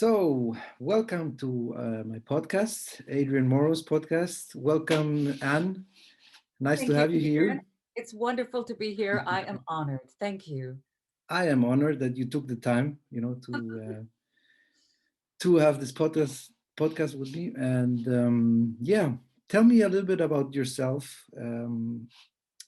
So, welcome to my podcast, Adrian Moros podcast. Welcome, Anne. Nice to Thank you, have you Adrian. here. It's wonderful to be here. I am honored. Thank you. I am honored that you took the time, to have this podcast with me. And yeah, tell me a little bit about yourself,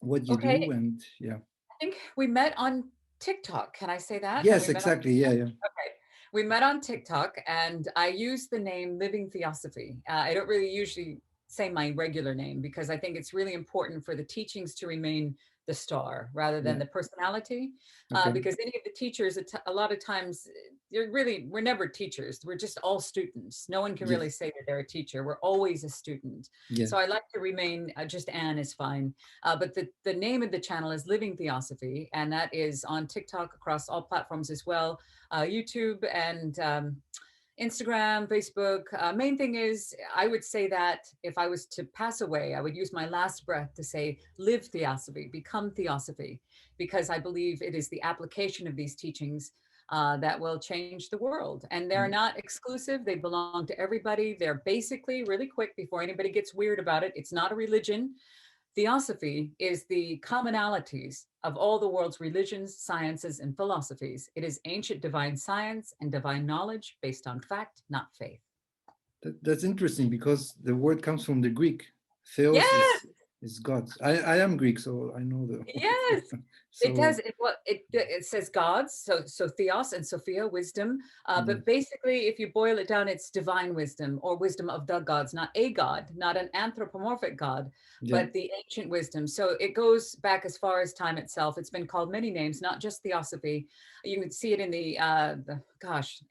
what you Okay, do, and yeah. I think we met on TikTok. Can I say that? And we Yes, met on exactly. Yeah, yeah. Okay. We met on TikTok and I use the name Living Theosophy. I don't really usually say my regular name because I think it's really important for the teachings to remain the star rather than Yeah. the personality. Okay. Because any of the teachers, a lot of times, we're never teachers. We're just all students. No one can really Yes. say that they're a teacher. We're always a student. Yeah. So I like to remain just Anne is fine. But the name of the channel is Living Theosophy, and that is on TikTok across all platforms as well, YouTube and Instagram, Facebook. Main thing is, I would say that if I was to pass away, I would use my last breath to say, live Theosophy, become Theosophy, because I believe it is the application of these teachings that will change the world. And they're Mm. not exclusive, they belong to everybody. They're basically, really quick before anybody gets weird about it, it's not a religion. Theosophy is the commonalities of all the world's religions, sciences, and philosophies. It is ancient divine science and divine knowledge based on fact, not faith. That's interesting because the word comes from the Greek. Theos Yes, is God. I am Greek, so I know the yes. word. It So does. It says gods, so Theos and Sophia, wisdom. yes, But basically, if you boil it down, it's divine wisdom or wisdom of the gods, not a god, not an anthropomorphic god, yeah, but the ancient wisdom. So it goes back as far as time itself. It's been called many names, not just Theosophy. You can see it in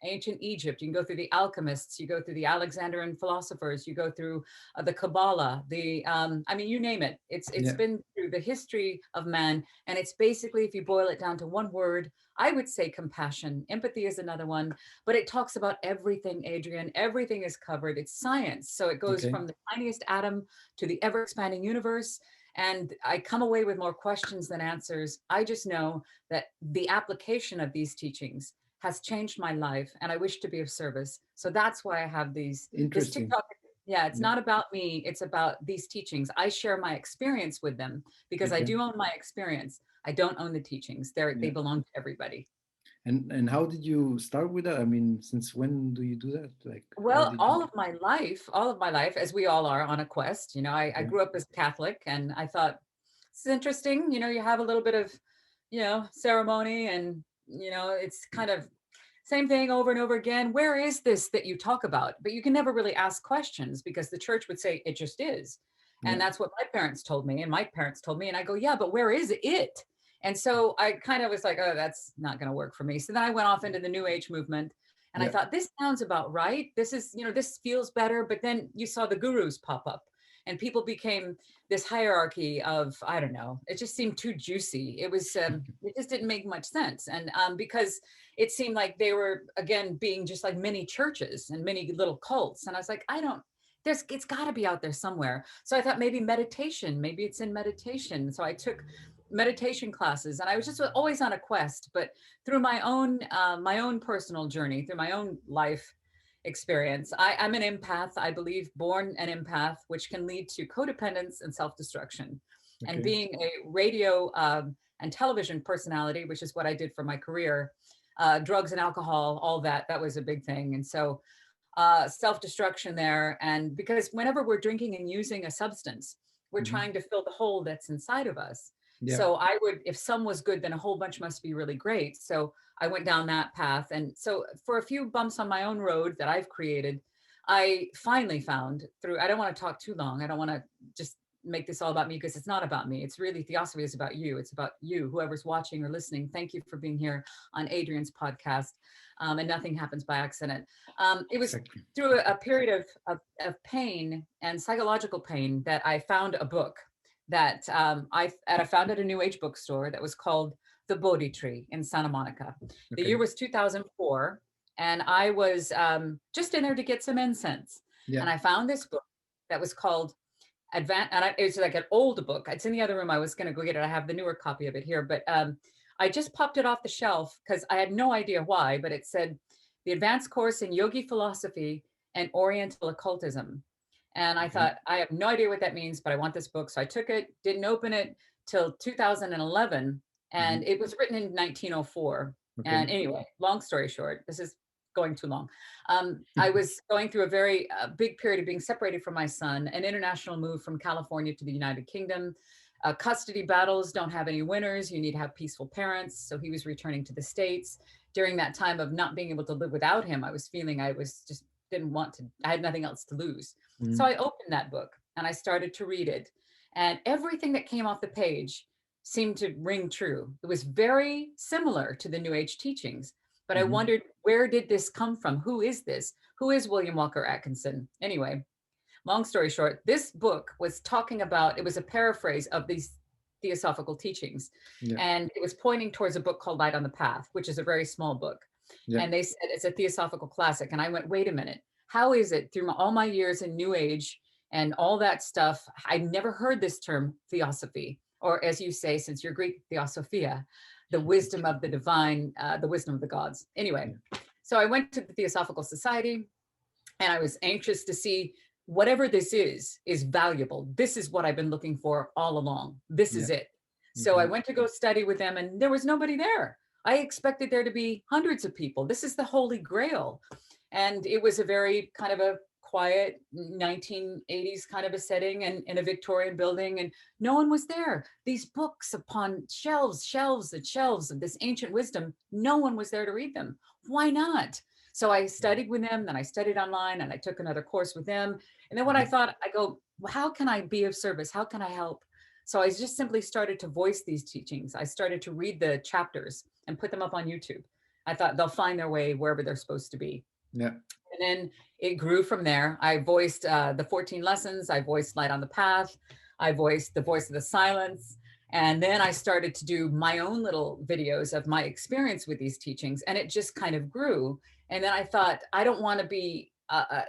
ancient Egypt. You can go through the alchemists. You go through the Alexandrian philosophers. You go through the Kabbalah. I mean, you name it. It's yeah. been through the history of man, and it's basically, if you boil it down to one word, I would say compassion. Empathy is another one, but it talks about everything, Adrian. Everything is covered. It's science. So it goes Okay, from the tiniest atom to the ever expanding universe. And I come away with more questions than answers. I just know that the application of these teachings has changed my life and I wish to be of service. So that's why I have this interesting. TikTok. Yeah, it's Yeah, not about me, it's about these teachings. I share my experience with them because I okay, do own my experience. I don't own the teachings. They yeah. belong to everybody. And how did you start with that? I mean, since when do you do that? Like, how Well, did you? all of my life, as we all are on a quest, I Okay, grew up as Catholic and I thought, this is interesting. You have a little bit of, ceremony and, it's kind of same thing over and over again. Where is this that you talk about? But you can never really ask questions because the church would say it just is. And yeah, that's what my parents told me and my parents told me. And I go, yeah, but where is it? And so I kind of was like, oh, that's not going to work for me. So then I went off into the New Age movement and I yeah, thought, this sounds about right. This feels better. But then you saw the gurus pop up and people became this hierarchy of, I don't know, it just seemed too juicy. It just didn't make much sense. And because it seemed like they were, again, being just like many churches and many little cults. And I was like, it's got to be out there somewhere. So I thought maybe it's in meditation. So I took meditation classes and I was just always on a quest, but through my own personal journey, through my own life experience, I'm an empath, I believe, born an empath, which can lead to codependence and self-destruction. And okay, being a radio and television personality, which is what I did for my career, drugs and alcohol, all that was a big thing. And so self-destruction there. And because whenever we're drinking and using a substance, we're hmm, trying to fill the hole that's inside of us. yeah, So I would, if some was good, then a whole bunch must be really great. So I went down that path. And so for a few bumps on my own road that I've created, I finally found through, I don't want to talk too long. I don't want to just make this all about me because it's not about me. It's really Theosophy is about you. It's about you, whoever's watching or listening. Thank you for being here on Adrian's podcast. And nothing happens by accident. It was exactly. through a period of pain and psychological pain that I found a book that I found at a New Age bookstore that was called The Bodhi Tree in Santa Monica. The Okay, year was 2004, and I was just in there to get some incense. yeah, And I found this book that was called it's like an old book. It's in the other room. I was going to go get it. I have the newer copy of it here, but I just popped it off the shelf because I had no idea why, but it said, the advanced course in yogi philosophy and Oriental occultism. And I Okay. thought, I have no idea what that means, but I want this book. So I took it, didn't open it till 2011, and Mhm. it was written in 1904. Okay. And anyway, long story short, this is going too long. I was going through a very big period of being separated from my son, an international move from California to the United Kingdom. Custody battles don't have any winners. You need to have peaceful parents. So he was returning to the States. During that time of not being able to live without him, I was feeling I was just didn't want to, I had nothing else to lose. So Mhm. I opened that book and I started to read it. And everything that came off the page seemed to ring true. It was very similar to the New Age teachings, but I Mhm. wondered, where did this come from? Who is this? Who is William Walker Atkinson? Anyway, long story short, this book was talking about, it was a paraphrase of these theosophical teachings. Yeah. And it was pointing towards a book called Light on the Path, which is a very small book. Yeah. And they said it's a theosophical classic. And I went, wait a minute, how is it through all my years in New Age and all that stuff? I never heard this term theosophy, or as you say, since you're Greek, theosophia, the wisdom of the divine, the wisdom of the gods. Anyway, Yeah. so I went to the Theosophical Society and I was anxious to see whatever this is valuable. This is what I've been looking for all along. This Yeah. is it. So I Okay. went to go study with them and there was nobody there. I expected there to be hundreds of people. This is the Holy Grail. And it was a very kind of a quiet 1980s kind of a setting and in a Victorian building, and no one was there. These books upon shelves, shelves and shelves of this ancient wisdom, no one was there to read them. Why not? So I studied with them, then I studied online and I took another course with them. And then what I Mhm. thought, I go, well, how can I be of service? How can I help? So I just simply started to voice these teachings. I started to read the chapters and put them up on YouTube. I thought they'll find their way wherever they're supposed to be. Yeah. And then it grew from there. I voiced the 14 lessons. I voiced Light on the Path. I voiced the voice of the silence. And then I started to do my own little videos of my experience with these teachings. And it just kind of grew. And then I thought, I don't want to be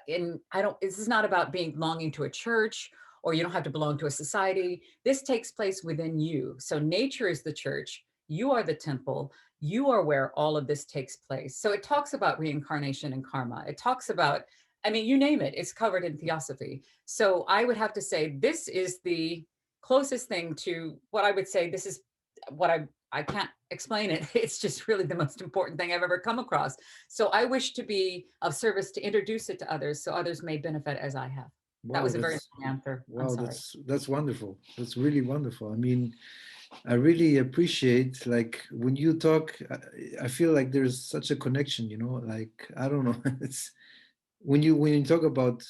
this is not about being belonging to a church, or you don't have to belong to a society. This takes place within you. So nature is the church. You are the temple. You are where all of this takes place. So it talks about reincarnation and karma. It talks about, I mean, you name it, it's covered in Theosophy. So I would have to say this is the closest thing to what I would say. This is what I can't explain it. It's just really the most important thing I've ever come across. So I wish to be of service to introduce it to others so others may benefit as I have. That Wow, was a very that's long answer. I'm wow, sorry. that's wonderful. That's really wonderful. I mean, I really appreciate like when you talk, I feel like there's such a connection, you know, like I don't know, it's when you talk about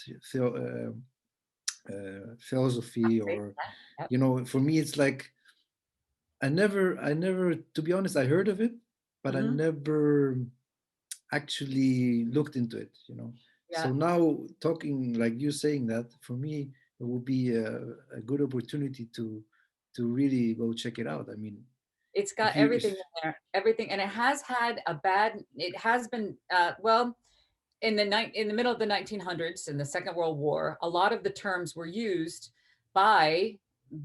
philosophy or Yep. you know, for me it's like I never to be honest, I heard of it, but I Mhm. never actually looked into it, you know. Yeah. So now talking like you saying that for me it would be a good opportunity to really go check it out. I mean, It's if got you everything in there, everything, and it has had a bad. It has been well in in the middle of the 1900s in the Second World War. A lot of the terms were used by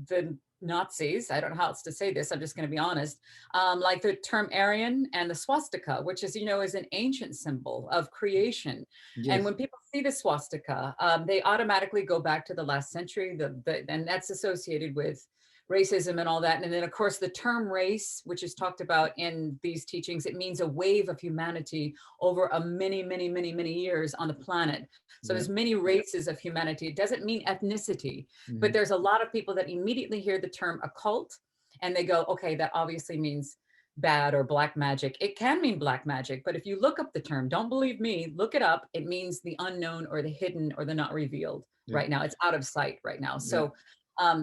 the Nazis. I don't know how else to say this. I'm just going to be honest. Like the term Aryan and the swastika, which is is an ancient symbol of creation. And yes, when people see the swastika, they automatically go back to the last century. And that's associated with racism and all that. And then, of course, the term race, which is talked about in these teachings, it means a wave of humanity over a many years on the planet. So yeah, there's many races of humanity. It doesn't mean ethnicity, but mhm, there's a lot of people that immediately hear the term occult and they go, okay, that obviously means bad or black magic. It can mean black magic, but if you look up the term, don't believe me, look it up. It means the unknown or the hidden or the not revealed yeah, right now. It's out of sight right now. yeah, So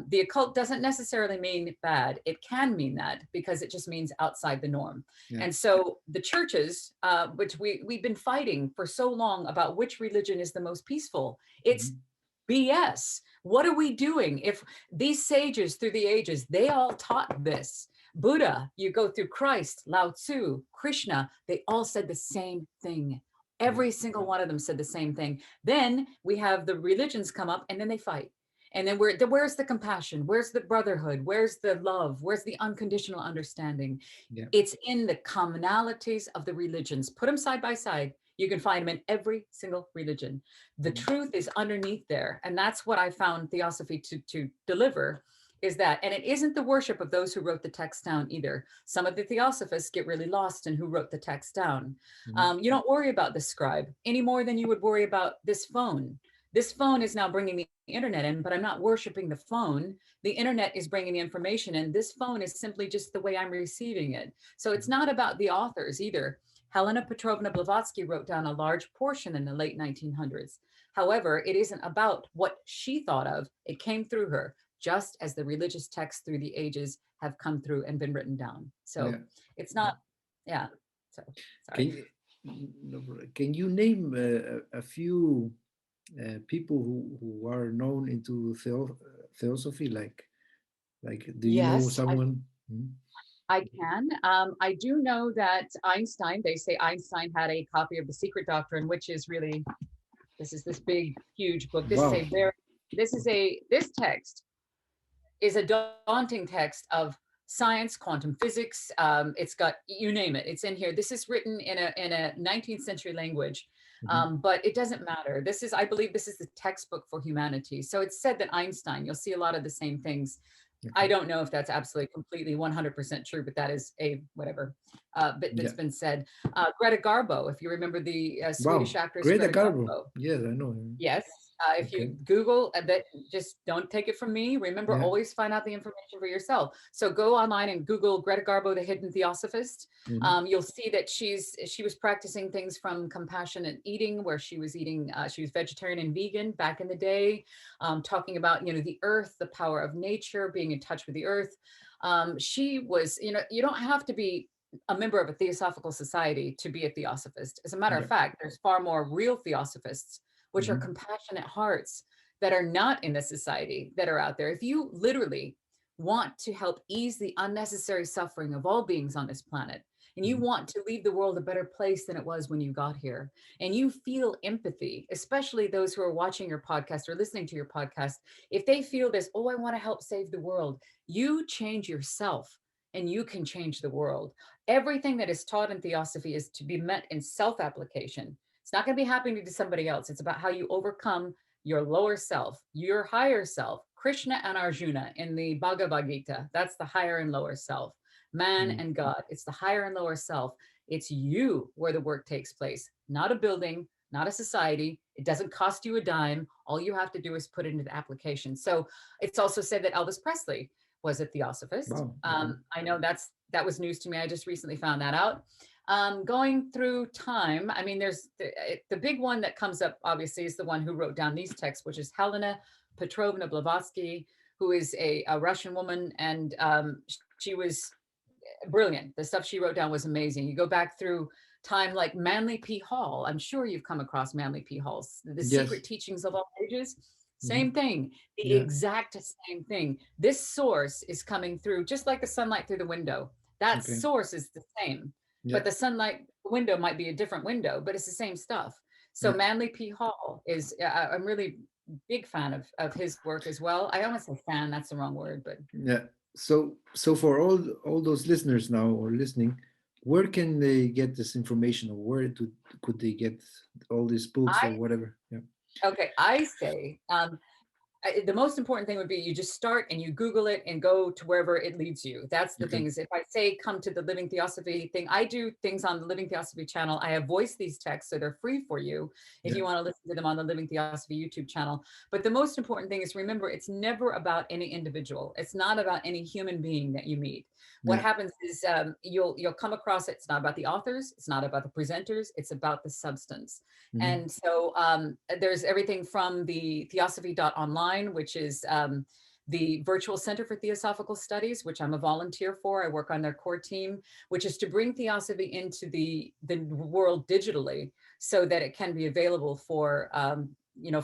the occult doesn't necessarily mean bad. It can mean that because it just means outside the norm. yeah, And so the churches, which we've been fighting for so long about which religion is the most peaceful, it's mhm, BS. What are we doing? If these sages through the ages, they all taught this. Buddha, you go through Christ, Lao Tzu, Krishna, they all said the same thing. yeah, Every single one of them said the same thing. Then we have the religions come up and then they fight. And then where's the compassion? Where's the brotherhood? Where's the love? Where's the unconditional understanding? yeah, It's in the commonalities of the religions. Put them side by side. You can find them in every single religion. The truth is underneath there. And that's what I found Theosophy to deliver, is that, and it isn't the worship of those who wrote the text down either. Some of the Theosophists get really lost in who wrote the text down. You don't worry about the scribe any more than you would worry about this phone. This phone is now bringing the internet in, but I'm not worshiping the phone. The internet is bringing the information in. This phone is simply just the way I'm receiving it. So it's not about the authors either. Helena Petrovna Blavatsky wrote down a large portion in the late 1900s. However, it isn't about what she thought of. It came through her, just as the religious texts through the ages have come through and been written down. So Yeah. it's not, yeah. So Can sorry. can you name a few people who are known into theosophy? Like, do you know Yes, someone? Hmm? I can. I do know that Einstein, they say Einstein had a copy of The Secret Doctrine, which is really, this is this big, huge book. This is Wow. a very, this text is a daunting text of science, quantum physics. It's got, you name it, it's in here. This is written in a 19th century language, Mhm. but it doesn't matter. This is, I believe this is the textbook for humanity. So it's said that Einstein, you'll see a lot of the same things. I Okay. don't know if that's absolutely completely 100% true, but that is a whatever bit that's Yeah. been said. Greta Garbo, if you remember the Swedish Wow. actress Greta Greta Garbo. Garbo. Yes, I know him. Yes. If you Okay. Google that, just don't take it from me. Remember, Yeah. always find out the information for yourself. So go online and Google Greta Garbo, the hidden theosophist. Mhm. You'll see that she was practicing things from compassionate eating, where she was eating, she was vegetarian and vegan back in the day, talking about, the earth, the power of nature, being in touch with the earth. She was, you don't have to be a member of a theosophical society to be a theosophist. As a matter of Yeah. fact, there's far more real theosophists, which are Mhm. compassionate hearts, that are not in the society, that are out there. If you literally want to help ease the unnecessary suffering of all beings on this planet, and you Mhm. want to leave the world a better place than it was when you got here, and you feel empathy, especially those who are watching your podcast or listening to your podcast, if they feel this, oh, I want to help save the world, you change yourself and you can change the world. Everything that is taught in theosophy is to be met in self-application. It's not going to be happening to somebody else. It's about how you overcome your lower self, your higher self. Krishna and Arjuna in the Bhagavad Gita, that's the higher and lower self. Man Mhm. and God, it's the higher and lower self. It's you where the work takes place, not a building, not a society. It doesn't cost you a dime. All you have to do is put it into the application. So it's also said that Elvis Presley was a theosophist. Wow. Okay. I know that was news to me. I just recently found that out. Going through time, I mean, there's the big one that comes up, obviously, is the one who wrote down these texts, which is Helena Petrovna Blavatsky, who is a Russian woman. And she was brilliant. The stuff she wrote down was amazing. You go back through time like Manly P. Hall. I'm sure you've come across Manly P. Hall's The Yes. Secret Teachings of All Ages. Mhm. Same thing, the Yeah. exact same thing. This source is coming through just like the sunlight through the window. That Okay. source is the same, Yeah. but the sunlight window might be a different window, but it's the same stuff. So Yeah. Manly P. Hall is, I'm really big fan of his work as well. I almost say fan, that's the wrong word, but Yeah. So for all those listeners now or listening, where can they get this information, or could they get all these books or I, whatever? Yeah. okay, I say, the most important thing would be you just start and you Google it and go to wherever it leads you. That's the Okay. thing, is if I say come to the Living Theosophy thing, I do things on the Living Theosophy channel. I have voiced these texts, so they're free for you if Yeah. you want to listen to them on the Living Theosophy YouTube channel. But the most important thing is, remember, it's never about any individual. It's not about any human being that you meet. What Yeah. happens is you'll come across it. It's not about the authors. It's not about the presenters. It's about the substance. Mhm. And so there's everything from the Theosophy.online, which is the virtual center for theosophical studies, which I'm a volunteer for. I work on their core team, which is to bring theosophy into the world digitally so that it can be available for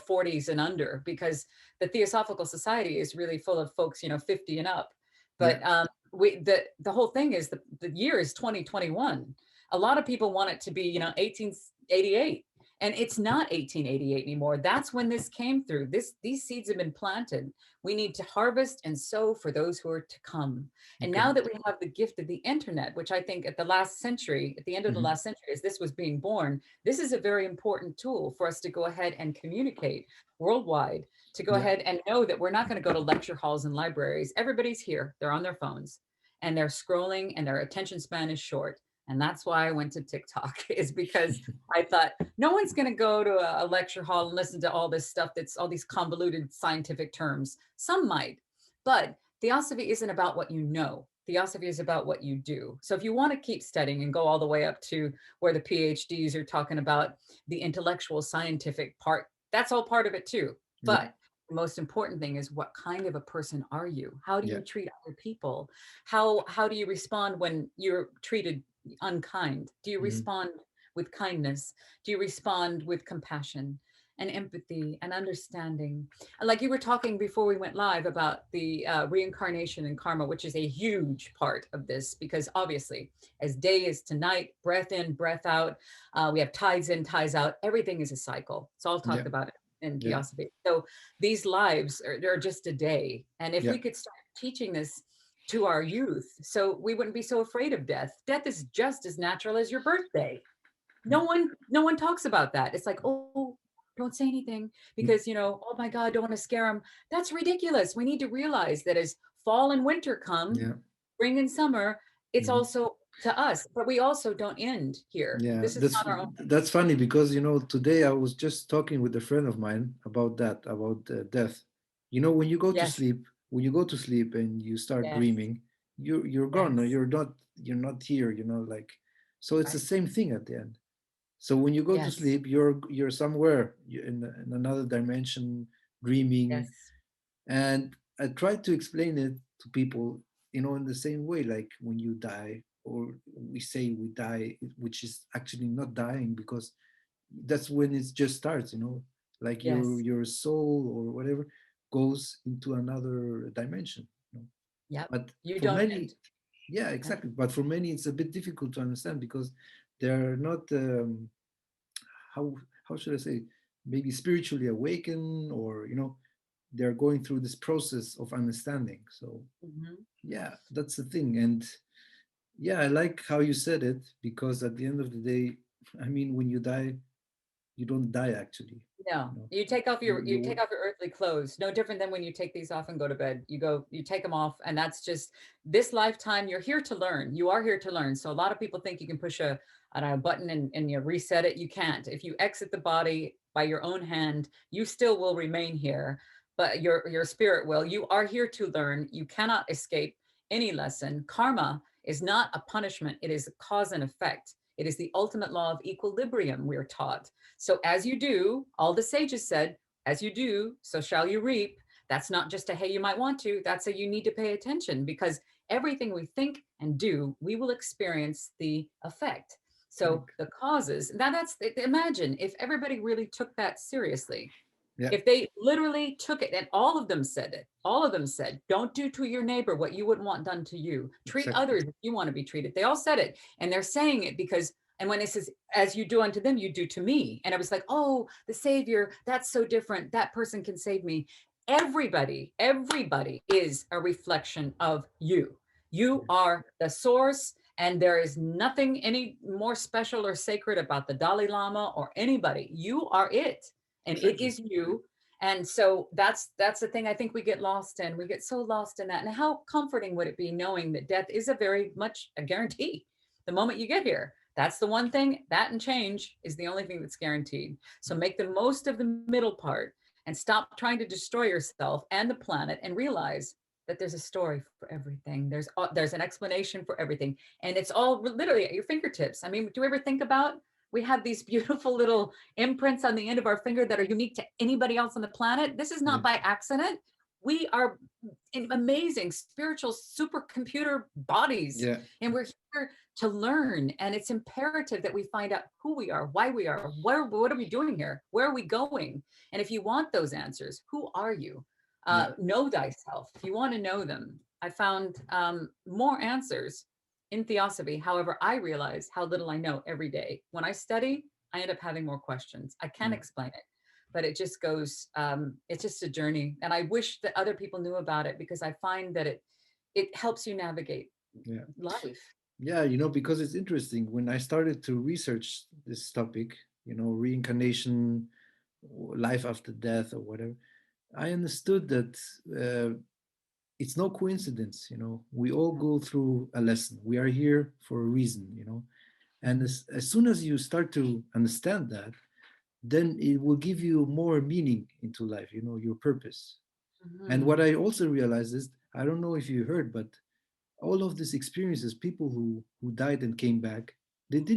40s and under, because the Theosophical Society is really full of folks 50 and up. Yeah. But the whole thing is the year is 2021. A lot of people want it to be 1888, And it's not 1888 anymore. That's when this came through. These seeds have been planted. We need to harvest and sow for those who are to come. And Okay. now that we have the gift of the internet, which I think at the last century, at the end of the Hmm. last century, as this was being born, this is a very important tool for us to go ahead and communicate worldwide, to go Yeah. ahead and know that we're not going to go to lecture halls and libraries. Everybody's here. They're on their phones and they're scrolling and their attention span is short. And that's why I went to TikTok, is because I thought no one's going to go to a lecture hall and listen to all this stuff that's all these convoluted scientific terms. Some might, but Theosophy isn't about what you know. Theosophy is about what you do. So if you want to keep studying and go all the way up to where the PhDs are talking about the intellectual scientific part, that's all part of it too. Yeah. But the most important thing is, what kind of a person are you? How do Yeah. you treat other people? How do you respond when you're treated unkind? Do you Hmm. respond with kindness? Do you respond with compassion and empathy and understanding? And like you were talking before we went live about the reincarnation and karma, which is a huge part of this, because obviously, as day is to night, breath in, breath out, we have tides in, tides out. Everything is a cycle. It's all Yeah. talked about in Yeah. Theosophy. So these lives are just a day. And if Yeah. we could start teaching this to our youth, so we wouldn't be so afraid of death. Death is just as natural as your birthday. No one talks about that. It's like, oh, don't say anything because, oh my God, don't want to scare them. That's ridiculous. We need to realize that as fall and winter come, Yeah. spring and summer, it's Hmm. also to us, but we also don't end here. Yeah, This is not our own. that's funny because today I was just talking with a friend of mine about that, about death. When you go to Yes, sleep, and you start yes, dreaming, you're gone. No, yes, you're not here. Like, so it's the right. same thing at the end. So when you go to Yes, sleep, you're somewhere in another dimension, dreaming. yes, And I try to explain it to people, in the same way, like when you die, or we say we die, which is actually not dying, because that's when it just starts, like your yes. your soul or whatever goes into another dimension. Yep. But You for don't many, end. yeah, Yep. exactly. But for many, it's a bit difficult to understand because they're not how how should I say, maybe spiritually awakened, or they're going through this process of understanding. So Mhm. yeah, that's the thing. And yeah, I like how you said it, because at the end of the day, I mean, when you die, you don't die actually. No, you know you take off your you you take off your earthly clothes. No different than when you take these off and go to bed. You take them off, and that's just this lifetime. You're here to learn. You are here to learn. So a lot of people think you can push a button and you reset it. You can't. If you exit the body by your own hand, you still will remain here, but your spirit will. You are here to learn. You cannot escape any lesson. Karma is not a punishment. It is a cause and effect. It is the ultimate law of equilibrium, we're taught. So as you do, all the sages said, as you do, so shall you reap. That's not just a hey, you might want to. That's a you need to pay attention, because everything we think and do, we will experience the effect. So correct. the causes, now that's, imagine if everybody really took that seriously. Yeah, If they literally took it, and all of them said it, all of them said, don't do to your neighbor what you wouldn't want done to you. Treat exactly. others if you want to be treated. They all said it. And they're saying it because, and when it says, as you do unto them, you do to me. And I was like, oh, the Savior, that's so different. That person can save me. Everybody is a reflection of you. You Yeah, are the source. And there is nothing any more special or sacred about the Dalai Lama or anybody. You are it, and it exactly. is you. And so that's the thing I think we get lost in. We get so lost in that. And how comforting would it be knowing that death is a very much a guarantee the moment you get here? That's the one thing, that and change is the only thing that's guaranteed. So make the most of the middle part and stop trying to destroy yourself and the planet, and realize that there's a story for everything. There's an explanation for everything, and it's all literally at your fingertips. I mean, do you ever think about, we have these beautiful little imprints on the end of our finger that are unique to anybody else on the planet? This is Yeah, not by accident. We are in amazing spiritual supercomputer bodies, yeah, and we're here to learn. And it's imperative that we find out who we are, why we are, what are we doing here, where are we going? And if you want those answers, who are you? yeah, Know thyself. If you want to know them, I found more answers in Theosophy. However, I realize how little I know every day. When I study, I end up having more questions. I can't Yeah, explain it, but it just goes, it's just a journey. And I wish that other people knew about it, because I find that it helps you navigate yeah, life. yeah. You know, because it's interesting. When I started to research this topic, you know, reincarnation, life after death, or whatever, I understood that it's no coincidence. You know, we all go through a lesson. We are here for a reason. You know, and as soon as you start to understand that, then it will give you more meaning into life. You know, your purpose. And what Mhm. I also realized is, I don't know if you heard, but all of these experiences, people who died and came back,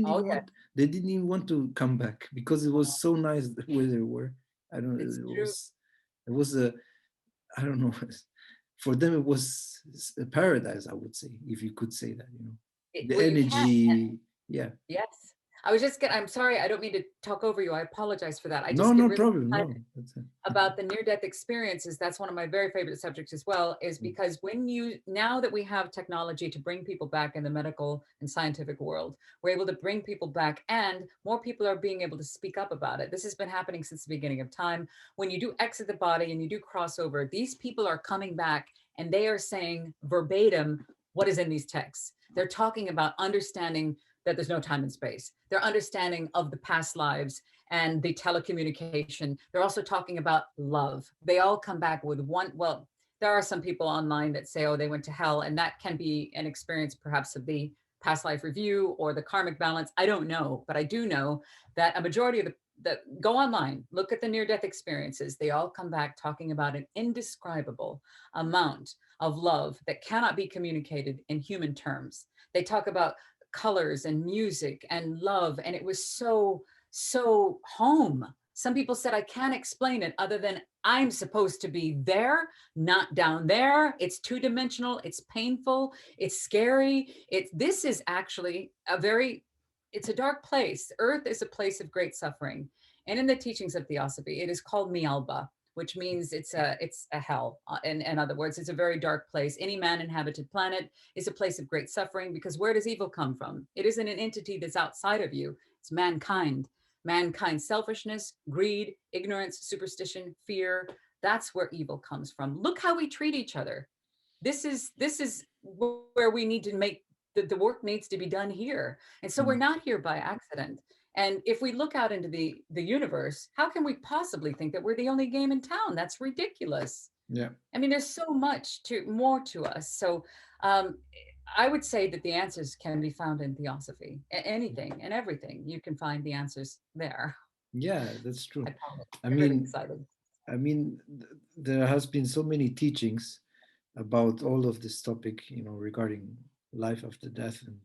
Oh, yeah, they didn't even want to come back because it was so nice where they were. I don't it's know, true. it was a, I don't know, for them it was a paradise, I would say, if you could say that, you know, the Well, you can't. energy. Yeah. Yes. I was just I'm sorry, I don't mean to talk over you. I apologize for that. I No, just get no really problem. excited No, that's it. about the near-death experiences. That's one of my very favorite subjects as well, is Mm, because now that we have technology to bring people back in the medical and scientific world, we're able to bring people back, and more people are being able to speak up about it. This has been happening since the beginning of time. When you do exit the body and you do crossover, these people are coming back and they are saying verbatim what is in these texts. They're talking about understanding that there's no time and space. They're understanding of the past lives and the telecommunication. They're also talking about love. They all come back with one. Well, there are some people online that say, oh, they went to hell. And that can be an experience perhaps of the past life review or the karmic balance. I don't know, but I do know that a majority of the that go online, look at the near death experiences. They all come back talking about an indescribable amount of love that cannot be communicated in human terms. They talk about colors and music and love. And it was so home. Some people said, I can't explain it other than I'm supposed to be there, not down there. It's two-dimensional, it's painful, it's scary. This is actually it's a dark place. Earth is a place of great suffering. And in the teachings of Theosophy, it is called Mialba, which means it's a hell. In other words, it's a very dark place. Any man-inhabited planet is a place of great suffering, because where does evil come from? It isn't an entity that's outside of you. It's mankind. Mankind's selfishness, greed, ignorance, superstition, fear. That's where evil comes from. Look how we treat each other. This is where we need to make the work needs to be done here. And so we're mm, not here by accident. And if we look out into the universe, how can we possibly think that we're the only game in town? That's ridiculous. yeah. I mean, there's so much more to us. So um, I would say that the answers can be found in Theosophy. Anything and everything, you can find the answers there. Yeah, that's I true. promise. I You're really mean, excited. there has been so many teachings about all of this topic, you know, regarding life after death. And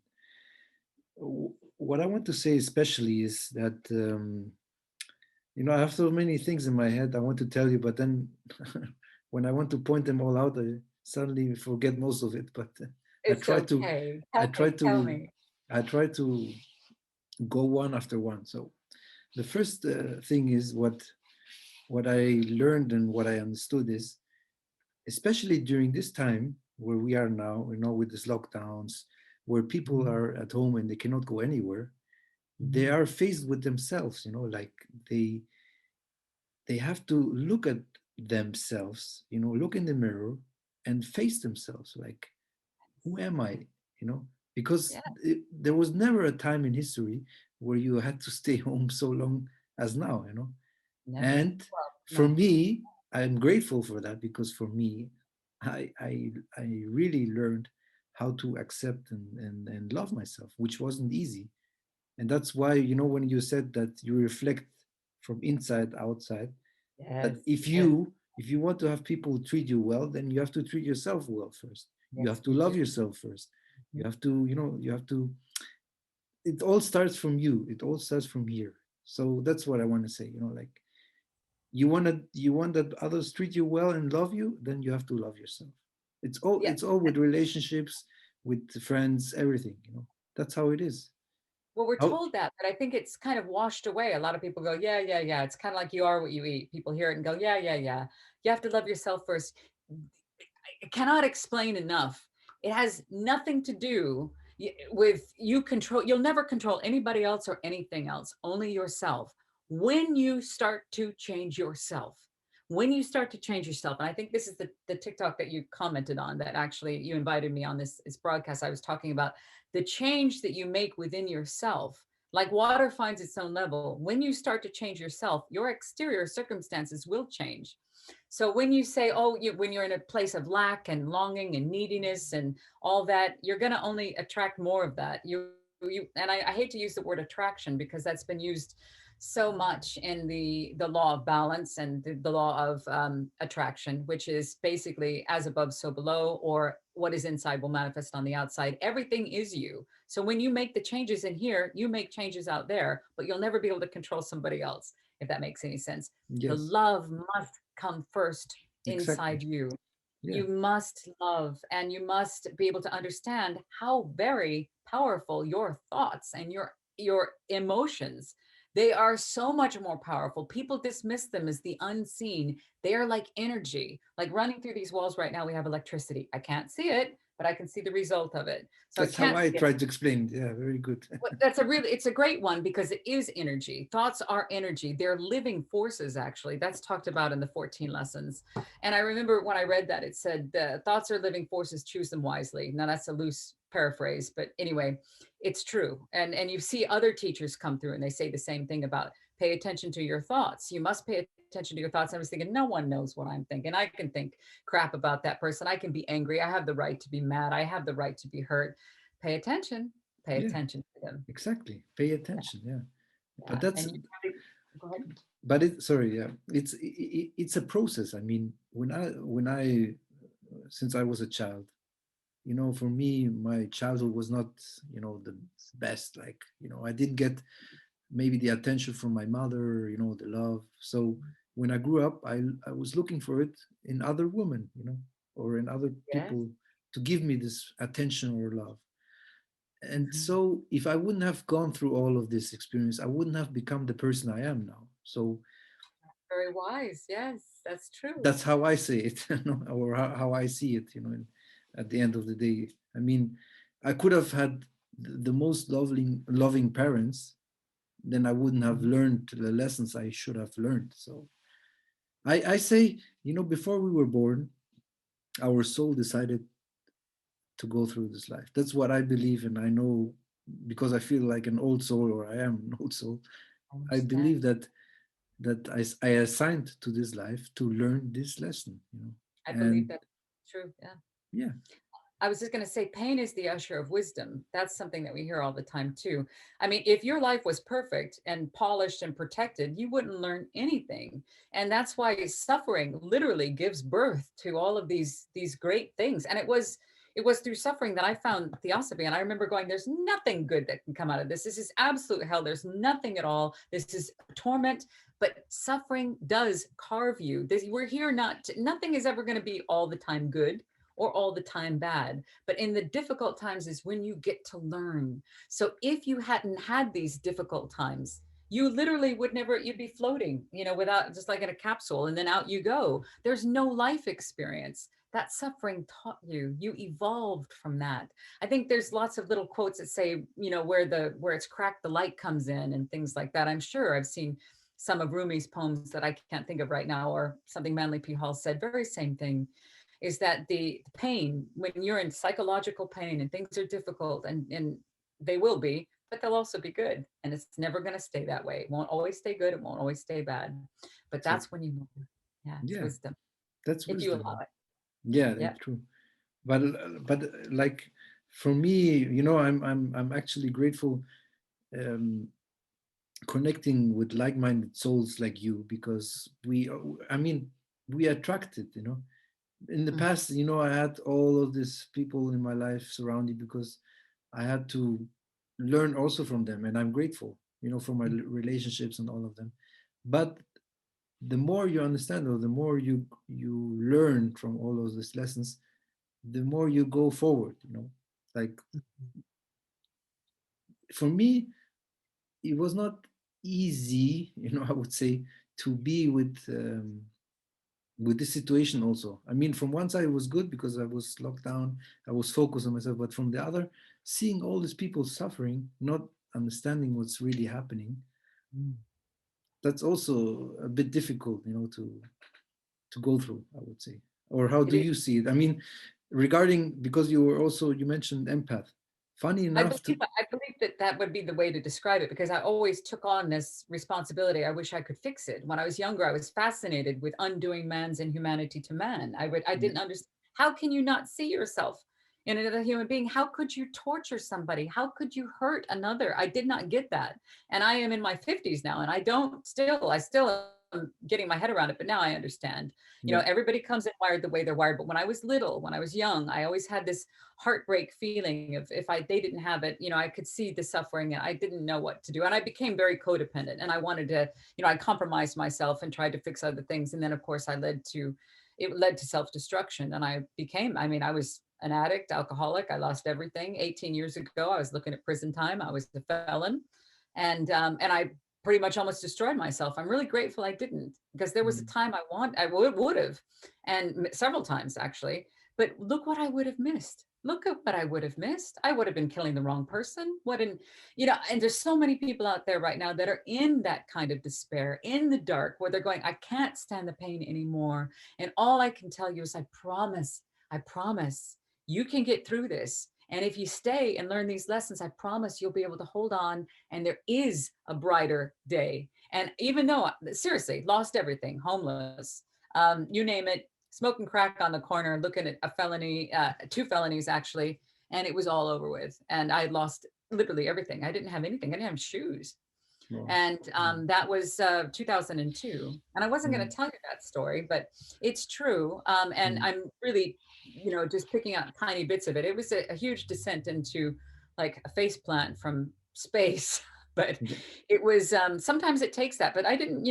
what I want to say especially is that, you know, I have so many things in my head I want to tell you, but then when I want to point them all out, I suddenly forget most of it. But I It's try to, okay. I Tell try me, tell to, me. I try to go one after one. So the first thing is what I learned and what I understood is, especially during this time where we are now, you know, with these lockdowns, where people are at home and they cannot go anywhere, they are faced with themselves, you know, like they they have to look at themselves, you know, look in the mirror and face themselves, like, who am I, you know, because Yeah, there was never a time in history where you had to stay home so long as now, you know. never. And Well, for no. me, I'm grateful for that, because for me, I really learned how to accept and love myself, which wasn't easy. And that's why, you know, when you said that you reflect from inside outside, that Yes, yes, if you want to have people treat you well, then you have to treat yourself well first. You yes, have to you do. love yourself first. You Mhm. have to, you know, you have to, it all starts from you. It all starts from here. So that's what I want to say, you know, like, you want that others treat you well and love you, then you have to love yourself. Yeah. It's all with relationships, with friends, everything, you know. That's how it is. Well, we're How told that, but I think it's kind of washed away. A lot of people go, yeah, yeah, yeah. It's kind of like you are what you eat. People hear it and go, yeah, yeah, yeah. You have to love yourself first. I cannot explain enough. It has nothing to do. with you control, you'll never control anybody else or anything else, only yourself. When you start to change yourself, when you start to change yourself, and I think this is the TikTok that you commented on, that actually you invited me on this broadcast. I was talking about the change that you make within yourself. Like water finds its own level. When you start to change yourself, your exterior circumstances will change. So when you say, oh, when you're in a place of lack and longing and neediness and all that, you're going to only attract more of that. And I hate to use the word attraction because that's been used so much in the law of balance and the law of attraction, which is basically as above, so below, or what is inside will manifest on the outside. Everything is you. So when you make the changes in here, you make changes out there, but you'll never be able to control somebody else, if that makes any sense. The Yes, love must come first exactly. inside you. Yeah, You must love, and you must be able to understand how very powerful your thoughts and your emotions, they are so much more powerful. People dismiss them as the unseen. They are like energy, like running through these walls right now. We have electricity. I can't see it, but I can see the result of it. So I that's how can't I see it. tried to explain it. Yeah, very good. That's it's a great one because it is energy. Thoughts are energy. They're living forces, actually. That's talked about in the 14 lessons. And I remember when I read that, it said, thoughts are living forces, choose them wisely. Now that's a loose paraphrase, but anyway, it's true. And you see other teachers come through and they say the same thing about pay attention to your thoughts. You must pay attention to your thoughts. I was thinking, no one knows what I'm thinking. I can think crap about that person. I can be angry. I have the right to be mad. I have the right to be hurt. Pay attention. Pay Yeah, attention to them. exactly. Pay attention. Yeah, but Yeah. that's And you really, go ahead. but it sorry, yeah, it's a process. I mean, when I since I was a child, for me, my childhood was not, the best. Like, I didn't get maybe the attention from my mother, the love. So when I grew up, I was looking for it in other women, or in other Yes. people to give me this attention or love. And Mhm. so if I wouldn't have gone through all of this experience, I wouldn't have become the person I am now. So Very wise. Yes, that's true. that's how I say it, or how I see it, at the end of the day. I mean, I could have had the most loving parents, then I wouldn't have Mhm. learned the lessons I should have learned. So I say, before we were born, our soul decided to go through this life. That's what I believe, and I know because I feel like an old soul, or I am an old soul. I I believe understand. that I assigned to this life to learn this lesson, I believe and that's true. Yeah. yeah, I was just going to say, pain is the usher of wisdom. That's something that we hear all the time, too. I mean, if your life was perfect and polished and protected, you wouldn't learn anything. And that's why suffering literally gives birth to all of these great things. And it was through suffering that I found Theosophy. And I remember going, there's nothing good that can come out of this. This is absolute hell. There's nothing at all. This is torment. But suffering does carve you. We're here nothing is ever going to be all the time good or all the time bad. But in the difficult times is when you get to learn. So if you hadn't had these difficult times, you literally would never, you'd be floating, without, just like in a capsule, and then out you go. There's no life experience. That suffering taught you. You evolved from that. I think there's lots of little quotes that say, where it's cracked, the light comes in, and things like that. I'm sure I've seen some of Rumi's poems that I can't think of right now, or something Manly P. Hall said. Very same thing, is that the pain, when you're in psychological pain and things are difficult, and they will be, but they'll also be good. And it's never going to stay that way. It won't always stay good. It won't always stay bad. But exactly. that's when you know. Yeah, it's Yeah, wisdom. that's If you allow wisdom. it. Yeah, Yeah. that's true. But like for me, I'm actually grateful, um, connecting with like-minded souls like you, because I mean, we attract it. In the Mhm. past, I had all of these people in my life surrounding, because I had to learn also from them, and I'm grateful, for my relationships and all of them. But the more you understand, or the more you learn from all of these lessons, the more you go forward. Like, for me, it was not easy, I would say, to be with, with this situation also. I mean, from one side it was good because I was locked down, I was focused on myself, but from the other, seeing all these people suffering, not understanding what's really happening, Mm. that's also a bit difficult, to go through, I would say. Or how It do is. you see it? I mean, regarding, because you mentioned empath. Funny enough to I believe that that would be the way to describe it because I always took on this responsibility. I wish I could fix it. When I was younger, I was fascinated with undoing man's inhumanity to man. I yeah, didn't understand. How can you not see yourself in another human being? How could you torture somebody? How could you hurt another? I did not get that. And I am in my 50s now and I still am getting my head around it, but now I understand. yeah, Everybody comes in wired the way they're wired. But when I was little, when I was young, I always had this heartbreak feeling of if they didn't have it, I could see the suffering and I didn't know what to do. And I became very codependent and I wanted to, I compromised myself and tried to fix other things. And then of course it led to self-destruction. And I was an addict, alcoholic. I lost everything. 18 years ago, I was looking at prison time. I was a felon. And I pretty much almost destroyed myself. I'm really grateful I didn't because there was a mm, time I would have, and several times actually, but look what I would have missed. Look at what I would have missed. I would have been killing the wrong person. And there's so many people out there right now that are in that kind of despair, in the dark, where they're going, I can't stand the pain anymore. And all I can tell you is I promise you can get through this. And if you stay and learn these lessons, I promise you'll be able to hold on and there is a brighter day. And even though, seriously, lost everything, homeless, you name it, smoking crack on the corner, looking at a felony, two felonies actually, and it was all over with. And I had lost literally everything. I didn't have anything. I didn't have shoes. well, And mm, that was 2002. And I wasn't going mm, to tell you that story, but it's true. And mm, I'm really, just picking up tiny bits of it. It was a huge descent into like a face plant from space. But yeah, it was sometimes it takes that. But I didn't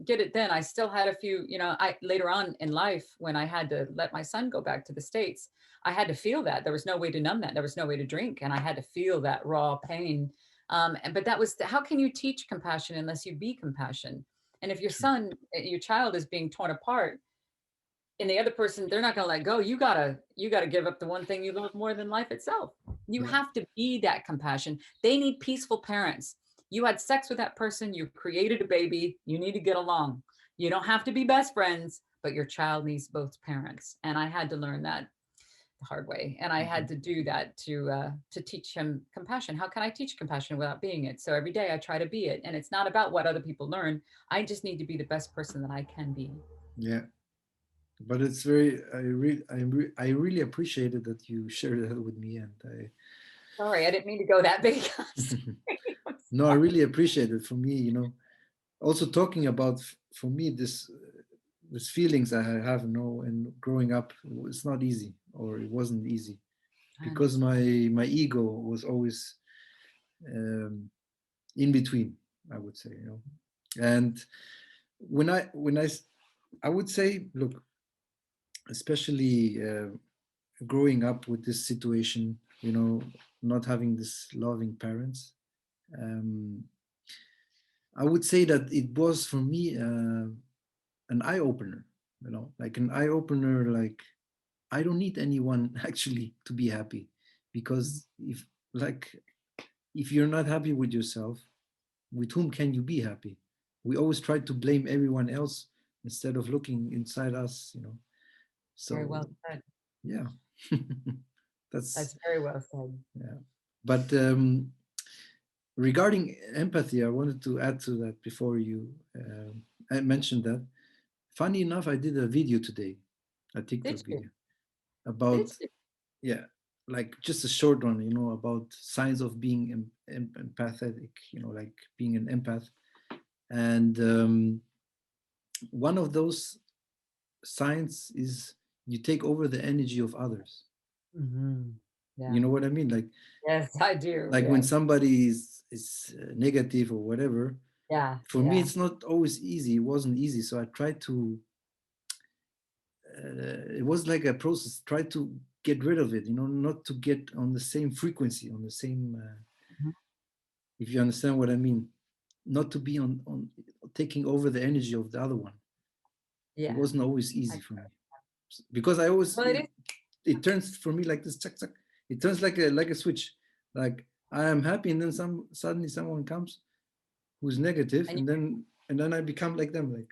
get it then. I still had a few, I later on in life when I had to let my son go back to the States, I had to feel that. There was no way to numb that. There was no way to drink. And I had to feel that raw pain, but how can you teach compassion unless you be compassion? And if true. your child is being torn apart, and the other person, they're not going to let go. You gotta give up the one thing you love more than life itself. You Yeah, have to be that compassion. They need peaceful parents. You had sex with that person. You created a baby. You need to get along. You don't have to be best friends, but your child needs both parents. And I had to learn that the hard way, and I had mhm, to do that to teach him compassion. How can I teach compassion without being it? So every day I try to be it, and it's not about what other people learn. I just need to be the best person that I can be. yeah. But it's very, I really appreciated that you shared that with me, and Sorry, I didn't mean to go that big. I'm no, I sorry. really appreciate it. For me, also talking about, for me, this feelings I have, and growing up, it's not easy, or it wasn't easy, I because understand. my ego was always um, in between, I would say, and I would say, look, especially growing up with this situation, not having this loving parents, um, I would say that it was for me an eye opener, like an eye opener, like I don't need anyone actually to be happy, because like if you're not happy with yourself, with whom can you be happy? We always try to blame everyone else instead of looking inside us, Very so well said. yeah. That's That's very well said. yeah. But regarding empathy, I wanted to add to that before you I mentioned that. Funny enough, I did a video today, a TikTok Did you? video about, Did you? yeah, like just a short one, about signs of being empathetic, like being an empath. And one of those signs is you take over the energy of others. Hmm. You Yeah. know what I mean? Yes, I do. Like when Yes. somebody is negative or whatever. Yeah. For me, Yeah. it's not always easy. It wasn't easy, so I tried to. It was like a process. Try to get rid of it. Not to get on the same frequency, on the same. Mhm. If you understand what I mean, not to be on taking over the energy of the other one. It Yeah. wasn't always I, easy for me because I always well, it is. it turns for me like this, chuck, chuck. It turns like a switch. Like I am happy, and then suddenly someone comes who's negative, And and then I become like them. Like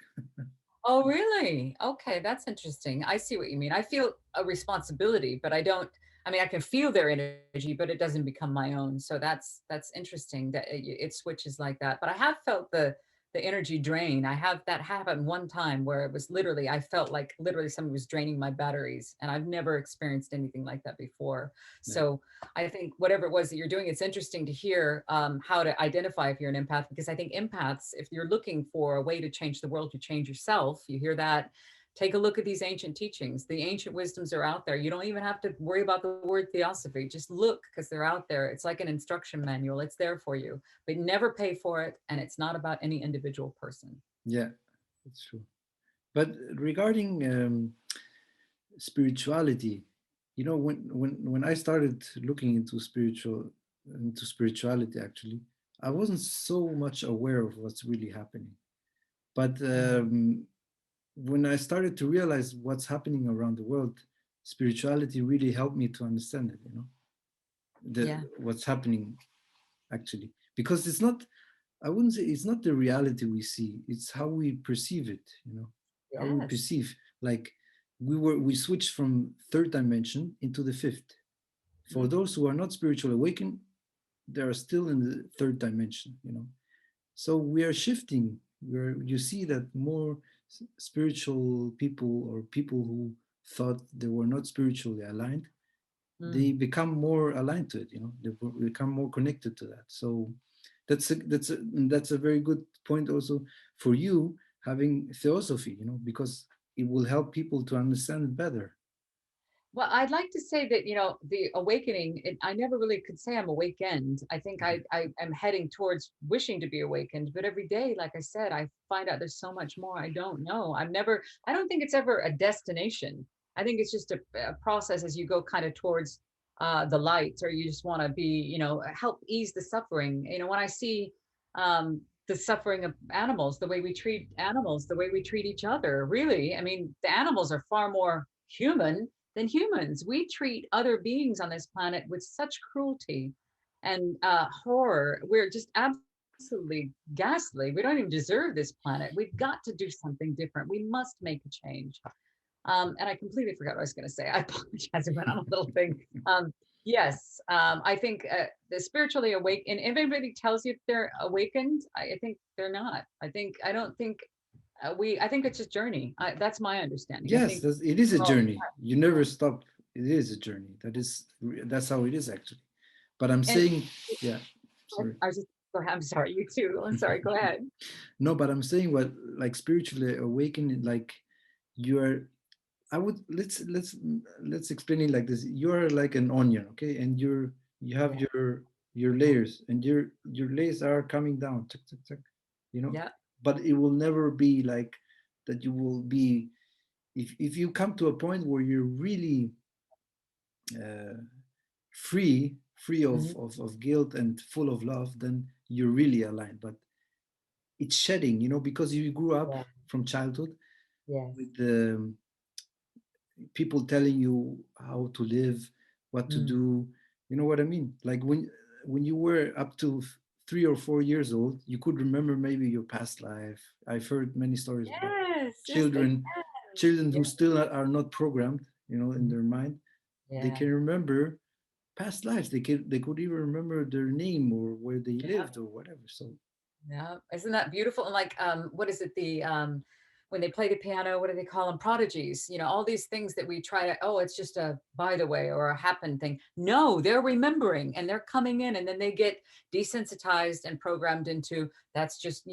oh, really? Okay, that's interesting. I see what you mean. I feel a responsibility, but I don't. I mean, I can feel their energy, but it doesn't become my own. So that's interesting that it switches like that. But I have felt the energy drain. I have that happen one time where it was literally I felt like literally somebody was draining my batteries, and I've never experienced anything like that before. yeah, So I think whatever it was that you're doing, it's interesting to hear how to identify if you're an empath, because I think empaths, if you're looking for a way to change the world, to change yourself, you hear that, take a look at these ancient teachings. The ancient wisdoms are out there. You don't even have to worry about the word theosophy. Just look because they're out there. It's like an instruction manual. It's there for you, but never pay for it. And it's not about any individual person. yeah, that's true. But regarding spirituality, when I started looking into spirituality, actually, I wasn't so much aware of what's really happening. But Mm. when I started to realize what's happening around the world, spirituality really helped me to understand it. Yeah. What's happening actually, because it's not. I wouldn't say it's not the reality we see. It's how we perceive it. How we Yes. perceive. Like we switched from third dimension into the fifth. For Mm. those who are not spiritually awakened, they are still in the third dimension. So we are shifting. You see that more spiritual people, or people who thought they were not spiritually aligned, they Mm. become more aligned to it. They become more connected to that. So that's a very good point also for you having theosophy. Because it will help people to understand it better. Well, I'd like to say that, the awakening, I never really could say I'm awakened. I think Mhm. I am heading towards wishing to be awakened, but every day, like I said, I find out there's so much more I don't know. I don't think it's ever a destination. I think it's just a process as you go kind of towards the light, or you just want to be, help ease the suffering. When I see the suffering of animals, the way we treat animals, the way we treat each other, really, I mean, the animals are far more human than humans. We treat other beings on this planet with such cruelty and horror. We're just absolutely ghastly. We don't even deserve this planet. We've got to do something different. We must make a change. And I completely forgot what I was going to say. I apologize. I went on a little thing. Yes, I think the spiritually awake, and if anybody tells you if they're awakened, I think they're not. I don't think I think it's a journey. That's my understanding. I Yes, think it is a we're all, journey. You never stop. It is a journey. That's how it is actually. But I'm and saying, yeah, sorry. I was just, go ahead. I'm sorry, you too. I'm sorry, go ahead. No, but I'm saying what, like, spiritually awakening, like, you're I would let's explain it like this. You're like an onion, okay? And you have Yeah, your layers, and your layers are coming down, tuck, tuck, tuck, you know. yeah, But it will never be like that. You will be, if you come to a point where you're really uh, free mhm, of guilt and full of love, then you're really aligned. But it's shedding, because you grew up yeah, from childhood yes, with the people telling you how to live, what to mm, do. You know what I mean? Like when you were up to 3 or 4 years old, you could remember maybe your past life. I've heard many stories about yes, yes, they children, can. children Yeah, who still are not programmed, in mhm, their mind. They yeah, can remember past lives. They could even remember their name or where they yeah. lived or whatever. So Yeah, isn't that beautiful? And like, what is it? The when they play the piano, what do they call them? Prodigies. All these things that we try to. Oh, it's just a by the way or a happen thing. No, they're remembering and they're coming in, and then they get desensitized and programmed into that's just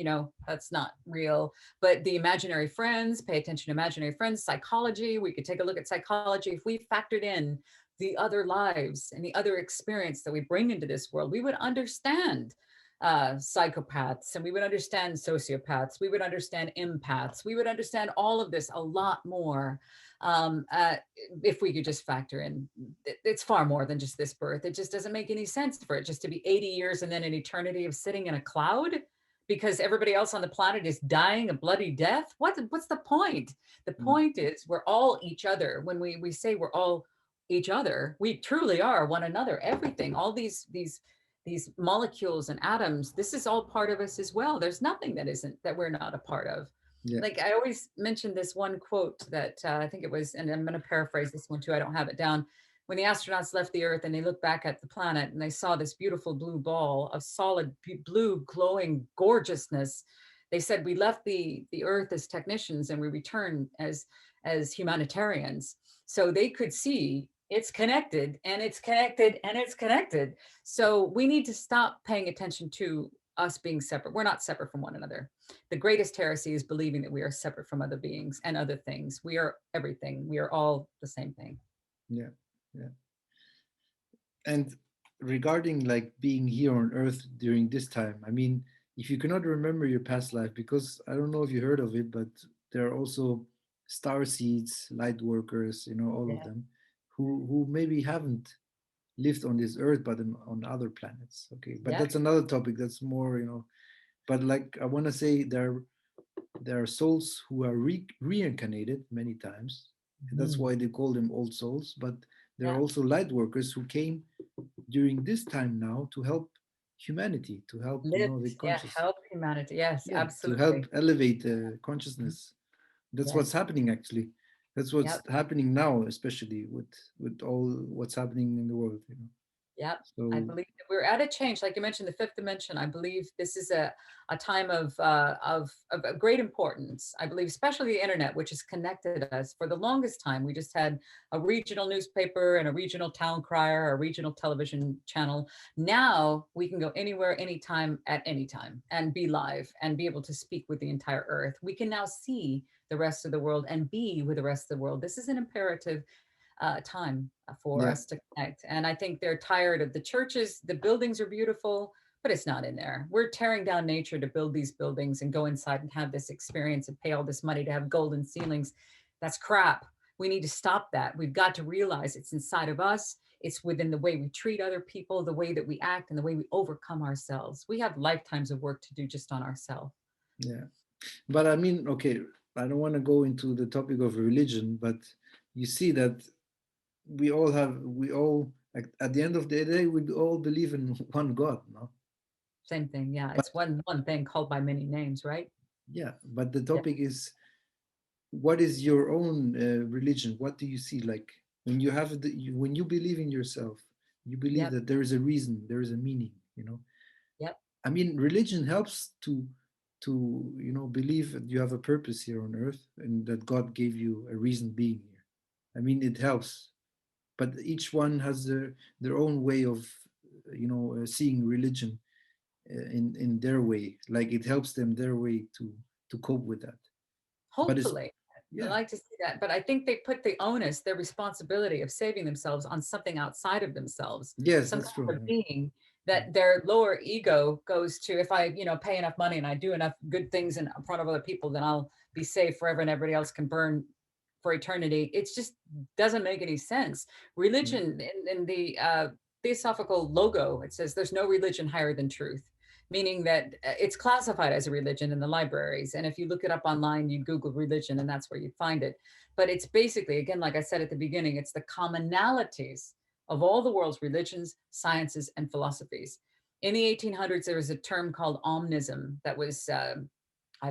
that's not real. But the imaginary friends, pay attention to imaginary friends, psychology. We could take a look at psychology. If we factored in the other lives and the other experience that we bring into this world, we would understand psychopaths, and we would understand sociopaths, we would understand empaths, we would understand all of this a lot more um, uh, if we could just factor in it's far more than just this birth. It just doesn't make any sense for it just to be 80 years and then an eternity of sitting in a cloud. because everybody else on the planet is dying a bloody death. What's the point? The Mm. point is we're all each other. When we say we're all each other, we truly are one another. Everything, all these molecules and atoms, this is all part of us as well. There's nothing that isn't, that we're not a part of. Yeah. Like I always mention this one quote that I think it was, and I'm going to paraphrase this one too, I don't have it down. When the astronauts left the Earth and they looked back at the planet and they saw this beautiful blue ball of solid blue glowing gorgeousness, they said, we left the Earth as technicians and we return as humanitarians. So they could see it's connected and it's connected and it's connected. So we need to stop paying attention to us being separate. We're not separate from one another. The greatest heresy is believing that we are separate from other beings and other things. We are everything. We are all the same thing. Yeah. Yeah. And regarding like being here on Earth during this time, I mean, if you cannot remember your past life, because I don't know if you heard of it, but there are also starseeds, light workers, all of Yeah. them, who maybe haven't lived on this Earth, but on other planets. Okay, but Yep. that's another topic. That's more, But like I want to say, there are souls who are reincarnated many times, and that's Mm. why they call them old souls. But there are Yeah. also light workers who came during this time now to help humanity, to help the Lift. Yeah. conscious, Help humanity. Yes, yeah, to help absolutely. elevate consciousness. That's what's Yes. happening actually. That's what's Yep. happening now, especially with all what's happening in the world. Yep. I So believe that we're at a change. Like you mentioned, the fifth dimension. I believe this is a time of great importance. I believe, especially the internet, which has connected us for the longest time. We just had a regional newspaper and a regional town crier, a regional television channel. Now we can go anywhere, anytime, at any time, and be live and be able to speak with the entire earth. We can now see the rest of the world and be with the rest of the world. This is an imperative time for yeah, us to connect. And I think they're tired of the churches. The buildings are beautiful, but it's not in there. We're tearing down nature to build these buildings and go inside and have this experience and pay all this money to have golden ceilings. That's crap. We need to stop that. We've got to realize it's inside of us. It's within the way we treat other people, the way that we act, and the way we overcome ourselves. We have lifetimes of work to do just on ourselves. yeah. But I mean, okay, I don't want to go into the topic of religion, but you see that we all at the end of the day we all believe in one God, no? Same thing. Yeah. But It's one thing called by many names, right? yeah, but the Yeah. topic is, what is your own religion? What do you see? Like when you have when you believe in yourself, you believe Yep. that there is a reason, there is a meaning. Yep. I mean, religion helps to believe that you have a purpose here on earth and that God gave you a reason being here. I mean, it helps, but each one has their own way of seeing religion in their way. Like it helps them their way to cope with that. But it's Hopefully, I yeah, like to see that. But I think they put the onus, their responsibility of saving themselves on something outside of themselves, yes, some that's kind true. of being that their lower ego goes to. If I, pay enough money and I do enough good things in front of other people, then I'll be safe forever and everybody else can burn for eternity. It just doesn't make any sense. Yeah, Religion in the Theosophical logo, it says there's no religion higher than truth, meaning that it's classified as a religion in the libraries. And if you look it up online, you Google religion and that's where you find it. But it's basically, again, like I said at the beginning, it's the commonalities of all the world's religions, sciences, and philosophies. In the 1800s, there was a term called omnism that was, I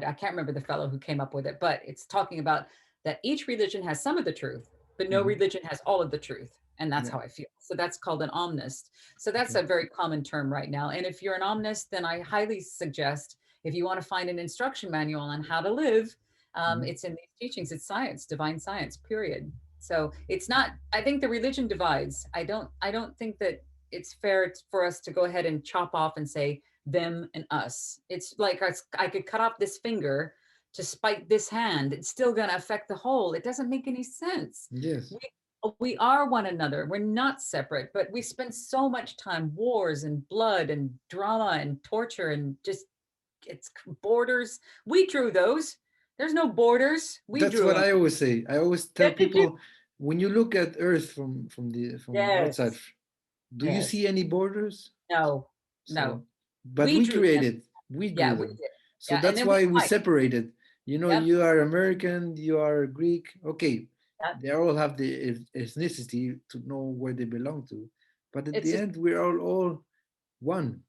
can't remember the fellow who came up with it, but it's talking about that each religion has some of the truth, but no mhm, religion has all of the truth. And that's yeah, how I feel. So that's called an omnist. So that's okay, a very common term right now. And if you're an omnist, then I highly suggest, if you want to find an instruction manual on how to live, mhm, it's in these teachings. It's science, divine science, period. So it's not, I think the religion divides. I don't think that it's fair for us to go ahead and chop off and say them and us. It's like I could cut off this finger to spite this hand. It's still going to affect the whole. It doesn't make any sense. yes. We are one another. We're not separate, but we spend so much time wars and blood and drama and torture and just it's borders. We drew those. There's no borders. We That's drew what them. I always say. I always tell Did you? people, when you look at Earth from outside, Yes. do you Yes. see any borders? No. No. So, but We we drew them. created. We Yeah, grew we them. did. So Yeah, and that's then we why we fight. separated. You know, Yep. you are American, you are Greek. Okay, Yep. they all have the ethnicity to know where they belong to. But at It's the just end, we're all one,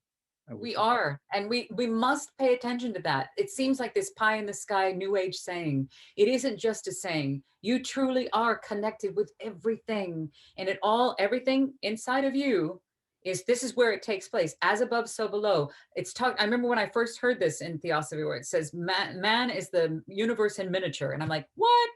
I would we say. are, and we must pay attention to that. It seems like this pie in the sky new age saying. It isn't just a saying. You truly are connected with everything, and it all everything inside of you is this is where it takes place. As above, so below. It's talk. I remember when I first heard this in Theosophy, where it says man is the universe in miniature, and I'm like, what?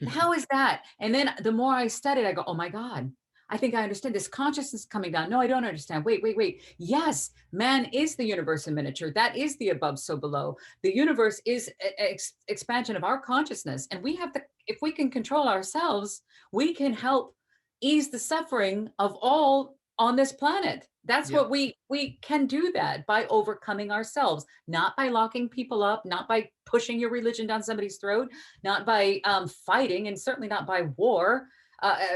How is that? And then the more I studied, I go, oh my God, I think I understand this consciousness coming down. No, I don't understand. Wait, wait, wait. Yes, man is the universe in miniature. That is the above, so below. The universe is an expansion of our consciousness. And we have the, if we can control ourselves, we can help ease the suffering of all on this planet. That's Yeah. what we can do that by overcoming ourselves, not by locking people up, not by pushing your religion down somebody's throat, not by fighting, and certainly not by war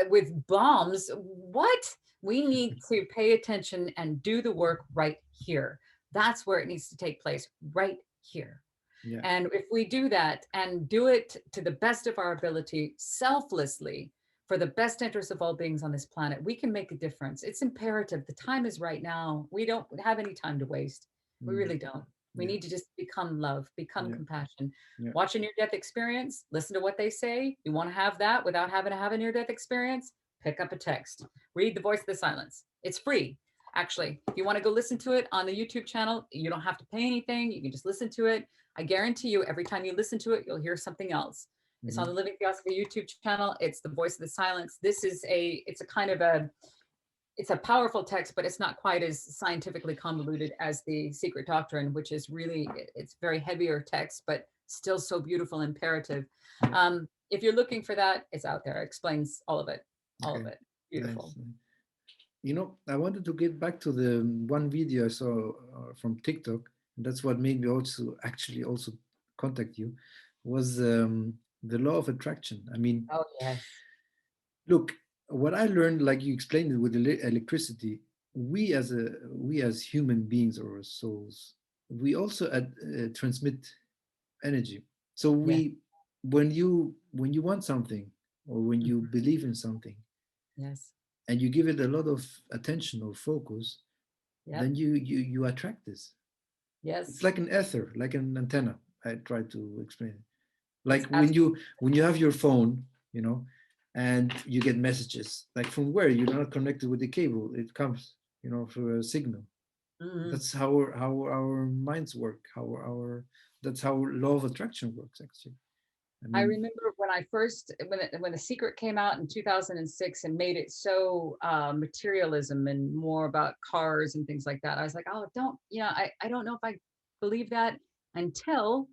with bombs. What? We need to pay attention and do the work right here. That's where it needs to take place, right here. Yeah. And if we do that and do it to the best of our ability, selflessly, for the best interest of all beings on this planet, we can make a difference. It's imperative. The time is right now. We don't have any time to waste. We Mm. really don't. We Yeah. need to just become love, become Yeah. compassion. Yeah. Watch a near death experience, listen to what they say. You want to have that without having to have a near death experience? Pick up a text, read The Voice of the Silence. It's free. Actually, if you want to go listen to it on the YouTube channel, you don't have to pay anything. You can just listen to it. I guarantee you, every time you listen to it, you'll hear something else. It's on the Living Theosophy YouTube channel. It's The Voice of the Silence. This is it's a kind of a, it's a powerful text, but it's not quite as scientifically convoluted as the Secret Doctrine, which is really, it's very heavier text, but still so beautiful, imperative. If you're looking for that, it's out there. It explains all of it, all Okay. of it. Beautiful. Nice. You know, I wanted to get back to the one video I saw from TikTok. And that's what made me also actually also contact you. Was the law of attraction. I mean, Oh, yes. look, what I learned, like you explained it with electricity, we as human beings or as souls, we also transmit energy. So Yes. when you want something or when you Mhm. believe in something Yes. and you give it a lot of attention or focus, Yep. then you attract this. It's Yes. like an ether, like an antenna. I try to explain it. Like It's absolutely. when you have your phone, you know, and you get messages like from where you're not connected with the cable, it comes, you know, through a signal. Mhm. That's how our minds work. How our That's how law of attraction works. Actually, I I mean, remember when I first when the Secret came out in 2006 and made it so materialism and more about cars and things like that. I was like, oh, don't, I don't know if I believe that until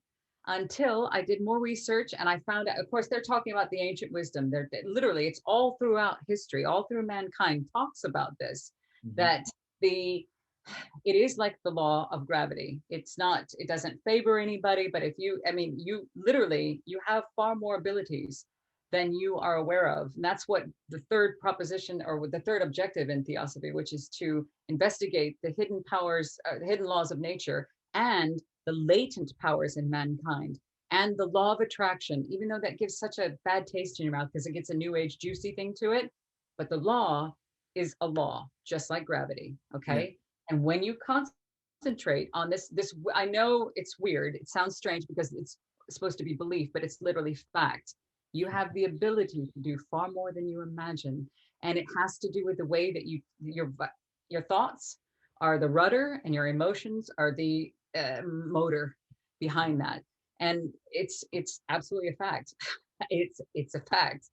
I did more research and I found out. Of course, they're talking about the ancient wisdom. Literally, it's all throughout history, all through mankind talks about this, mhm, that the it is like the law of gravity. It's not, it doesn't favor anybody, but if you, I mean, you literally, you have far more abilities than you are aware of. And that's what the third proposition or the third objective in Theosophy, which is to investigate the hidden powers, the hidden laws of nature and the latent powers in mankind and the law of attraction, even though that gives such a bad taste in your mouth because it gets a new age juicy thing to it. But the law is a law, just like gravity. yeah, Okay. And when you concentrate on this, I know it's weird. It sounds strange because it's supposed to be belief, but it's literally fact. You have the ability to do far more than you imagine. And it has to do with the way that your thoughts are the rudder and your emotions are the motor behind that. And it's absolutely a fact. It's a fact.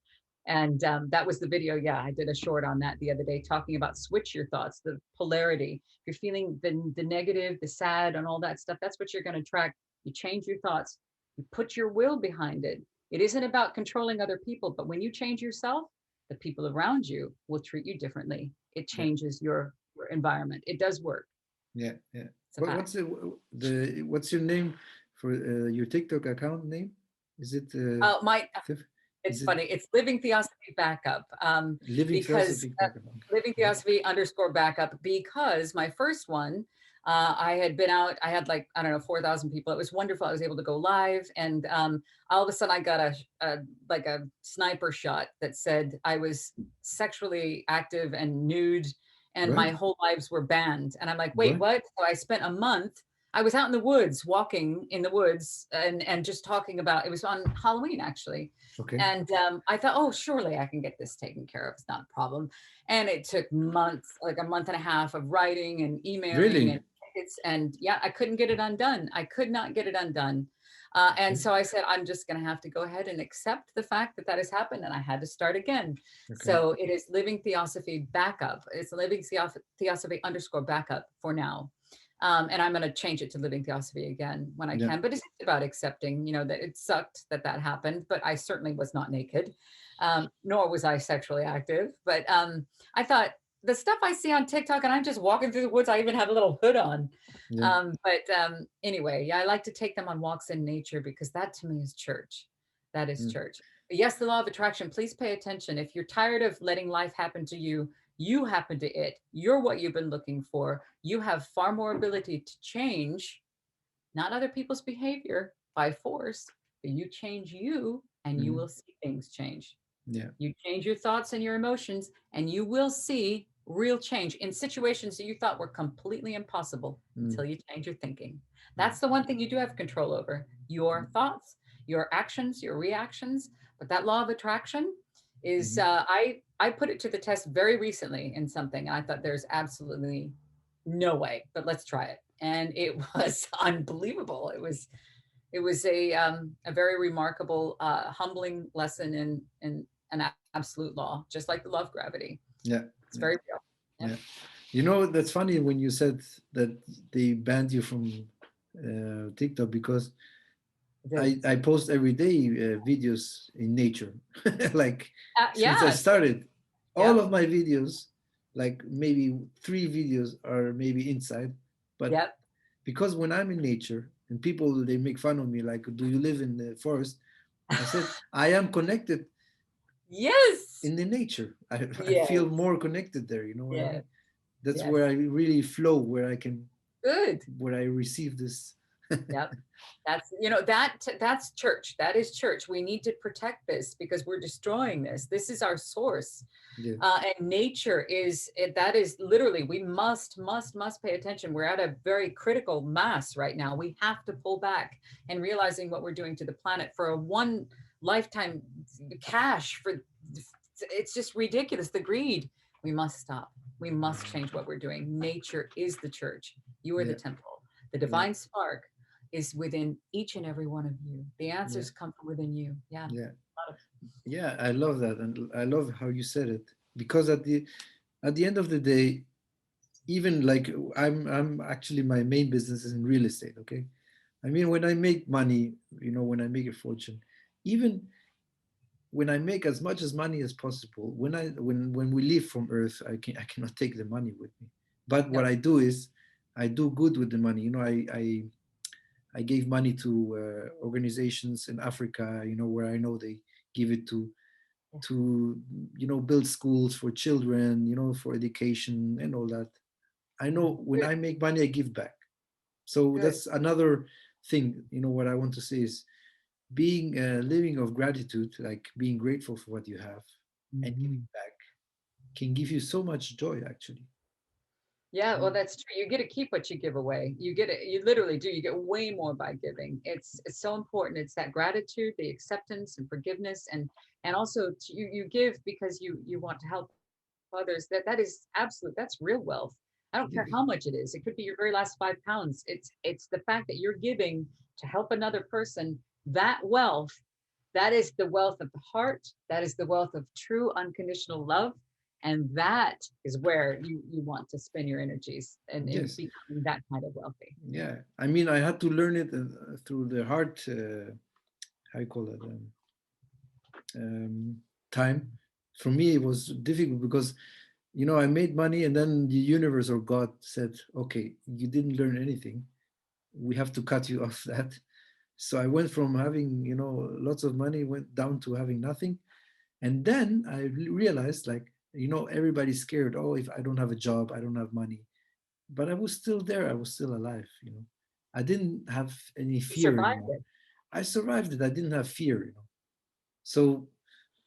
And that was the video. Yeah, I did a short on that the other day, talking about switch your thoughts, the polarity. If you're feeling the negative, the sad, and all that stuff, that's what you're going to attract. You change your thoughts, you put your will behind it. It isn't about controlling other people, but when you change yourself, the people around you will treat you differently. It yeah, changes your environment. It does work. yeah, yeah. It's a fact. What's the what's your name for your TikTok account name? Is it My is It's it funny. It's Living Theosophy Backup, Living because Philosophy Backup? Living Okay. Theosophy _backup, because my first one, I had been out, I had like, I don't know, 4,000 people. It was wonderful. I was able to go live. And all of a sudden I got like a sniper shot that said I was sexually active and nude and What? my whole lives were banned. And I'm like, wait, What? what? So I spent a month. I was out in the woods, walking in the woods and just talking about, it was on Halloween actually. Okay. And I thought, oh, surely I can get this taken care of. It's not a problem. And it took months, like a month and a half of writing and emailing and Really? tickets. And yeah, I couldn't get it undone. I could not get it undone. And Okay. so I said, I'm just going to have to go ahead and accept the fact that that has happened. And I had to start again. Okay. So it is Living Theosophy Backup. It's Living Theosophy underscore backup for now. And I'm going to change it to Living Theosophy again when I Yeah. can. But it's about accepting, that it sucked that that happened, but I certainly was not naked, nor was I sexually active. But I thought the stuff I see on TikTok, and I'm just walking through the woods. I even have a little hood on. Yeah. But anyway, yeah, I like to take them on walks in nature because that to me is church. That is Mm. church. But yes, the law of attraction. Please pay attention. If you're tired of letting life happen to you, you happen to it. You're what you've been looking for. You have far more ability to change, not other people's behavior by force, but you change you and you Mm. will see things change. Yeah. You change your thoughts and your emotions, and you will see real change in situations that you thought were completely impossible Mm. until you change your thinking. Mm. That's the one thing you do have control over, your thoughts, your actions, your reactions. But that law of attraction is, Mhm. I put it to the test very recently in something. And I thought there's absolutely no way, but let's try it. And it was unbelievable. It was a very remarkable, humbling lesson in an absolute law, just like the law of gravity. Yeah. It's Yeah. very real. Yeah. Yep. That's funny when you said that they banned you from TikTok because It is. I post every day videos in nature. Like since I Yeah. started, all Yep. of my videos, like maybe 3 videos are maybe inside, but Yep. because when I'm in nature and people they make fun of me like, do you live in the forest? I said I am connected Yes. in the nature. I feel Yes. more connected there. You know what I Yes. mean? That's Yes. where I really flow, where I can, Good. where I receive this. Yep. That's church. That is church. We need to protect this because we're destroying this. This is our source. Yeah, And nature that is literally, we must pay attention. We're at a very critical mass right now. We have to pull back and realizing what we're doing to the planet for a one lifetime cash for, it's just ridiculous. The greed. We must stop. We must change what we're doing. Nature is the church. You are the yeah, temple. The yeah, divine spark is within each and every one of you. The yeah, answers come from within you. Yeah. yeah, yeah. I love that, and I love how you said it because at the end of the day, even like I'm actually my main business is in real estate. Okay, I mean when I make money, when I make a fortune, even when I make as much as money as possible, when we leave from Earth, I cannot take the money with me. But what Yep. I do is I do good with the money. I gave money to organizations in Africa, where I know they give it to build schools for children, for education and all that. I Yeah. know when Good. I make money, I give back. So Good. that's another thing. What I want to say is being living of gratitude, like being grateful for what you have and giving Mhm. back, can give you so much joy. Actually, Yeah, well, that's true. You get to keep what you give away. You get it. You literally do. You get way more by giving. It's so important. It's that gratitude, the acceptance and forgiveness, and also you give because you want to help others. That is absolute. That's real wealth. I don't care how much it is. It could be your very last 5 pounds. It's the fact that you're giving to help another person. That wealth, that is the wealth of the heart. That is the wealth of true unconditional love. And that is where you want to spend your energies and yes, becoming that kind of wealthy. yeah. I mean, I had to learn it through the hard, how you call it, um, time. For me, it was difficult because I made money, and then the universe or God said, "Okay, you didn't learn anything. We have to cut you off that." So I went from having lots of money, went down to having nothing, and then I realized, like, everybody's scared. Oh, if I don't have a job, I don't have money. but I was still there. I was still alive, I didn't have any You fear, survived it. I survived it. I didn't have fear, so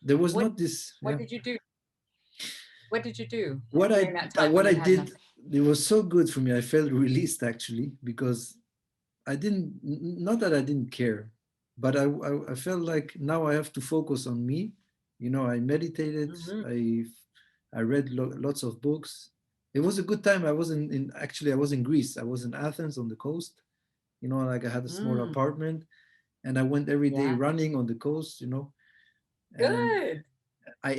there was What not this, what yeah. did you do? What did you do What I during that time what when I you had did, nothing? it was so good for me. I felt released actually because I didn't, not that I didn't care, but I felt like now I have to focus on me. I meditated. Hmm. I read lots of books. It was a good time. I was in actually I was in Greece. I was in Athens on the coast. Like I had a small Mm, apartment, and I went every day yeah. running on the coast. And Good. I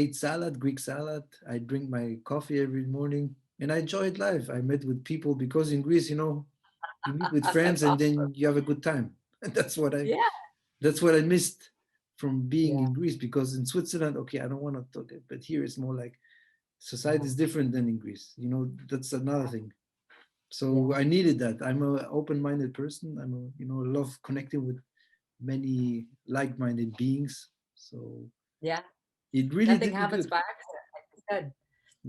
ate salad, Greek salad. I drink my coffee every morning, and I enjoyed life. I met with people because in Greece, you meet with friends That's and awesome. then you have a good time. that's what I Yeah. that's what I missed from being Yeah. in Greece, because in Switzerland, okay, I don't want to talk it, but here it's more like society Yeah. is different than in Greece. That's another thing. So Yeah. I needed that. I'm a open-minded person. I'm a, love connecting with many like-minded beings. So Yeah. it really Nothing did me happens good. by accident, like you said.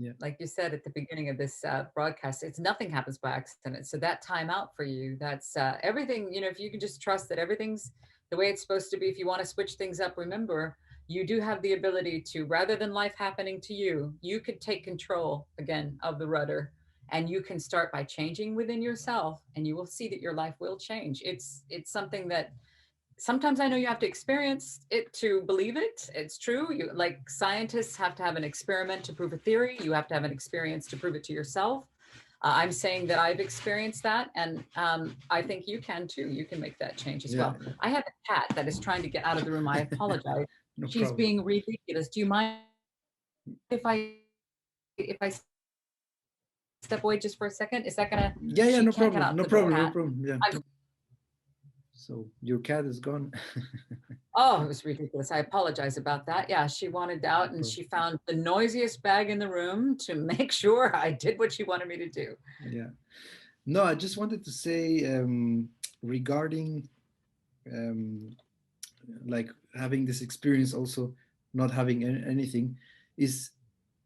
Yeah. Like you said at the beginning of this broadcast, it's nothing happens by accident. So that time out for you, that's everything. If you can just trust that everything's the way it's supposed to be. If you want to switch things up, remember you do have the ability to, rather than life happening to you, you could take control again of the rudder, and you can start by changing within yourself, and you will see that your life will change. It's something that sometimes I know you have to experience it to believe it. It's true. You, like scientists have to have an experiment to prove a theory. You have to have an experience to prove it to yourself. I'm saying that I've experienced that, and I think you can too. You can make that change as Yeah. well. I have a cat that is trying to get out of the room. I apologize. No She's problem. being ridiculous. Do you mind if I step away just for a second? Is that gonna? Yeah, yeah, She no can't get problem. out No the door. problem. No Cat. problem. Yeah. I'm So your cat is gone. Oh, it was ridiculous. I apologize about that. Yeah, she wanted No out and problem. she found the noisiest bag in the room to make sure I did what she wanted me to do. Yeah. No, I just wanted to say, regarding, um, like having this experience, also not having anything, is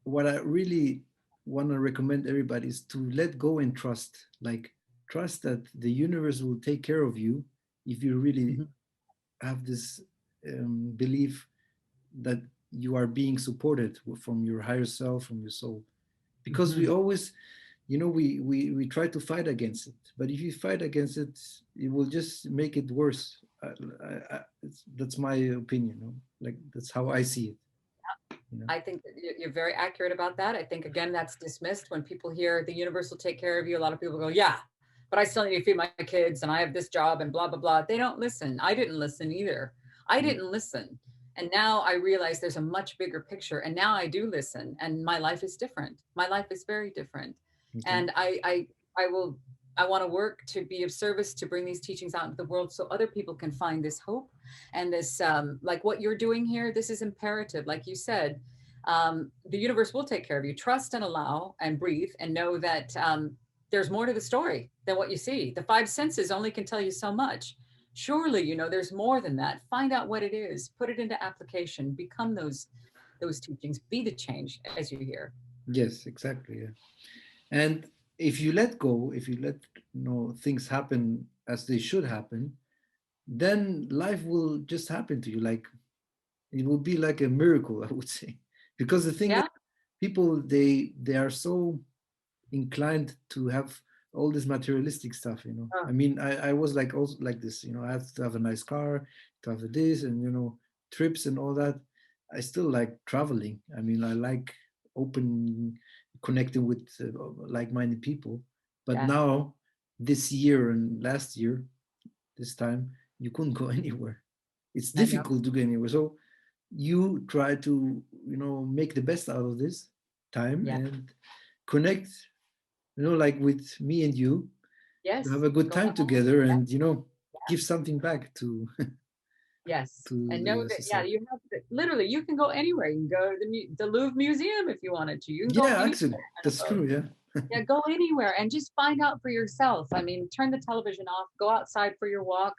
what I really want to recommend everybody is to let go and trust. Like, trust that the universe will take care of you if you really Mhm. have this, belief that you are being supported from your higher self, from your soul. Because we Mhm. always, we try to fight against it, but if you fight against it, it will just make it worse. That's my opinion, like that's how I see it. I think that you're very accurate about that. I think, again, that's dismissed when people hear the universe will take care of you. A lot of people go, yeah, but I still need to feed my kids and I have this job and blah, blah, blah. They don't listen. I didn't listen either. I Yeah. didn't listen. And now I realize there's a much bigger picture. And now I do listen. And my life is different. My life is very different. Okay. And I will, I want to work to be of service to bring these teachings out into the world so other people can find this hope and this, like what you're doing here. This is imperative. Like you said, the universe will take care of you. Trust and allow and breathe and know that there's more to the story than what you see. The five senses only can tell you so much. Surely, there's more than that. Find out what it is, put it into application, become those teachings, be the change as you hear. Yes, exactly. Yeah. And if you let go, if you let things happen as they should happen, then life will just happen to you. Like, it will be like a miracle, I would say. Because the thing is, Yeah. people, they are so inclined to have all this materialistic stuff. I Oh, mean, I was like also like this. I have to have a nice car, to have this, and trips and all that. I still like traveling. I mean, I like open connecting with like-minded people. But yeah. now, this year and last year, this time, you couldn't go anywhere. It's I know. difficult to go anywhere. So you try to make the best out of this time Yeah. and connect, like with me and you, to have Yes. a good Go time out. together, Yeah. and give something back to Yes. to And know the that, yeah, society. you have to, literally, you can go anywhere. You can go to the Louvre Museum if you wanted to. You can go Yeah, anywhere actually, in that's the world. true. Yeah. Yeah, go anywhere and just find out for yourself. I mean, turn the television off, go outside for your walk,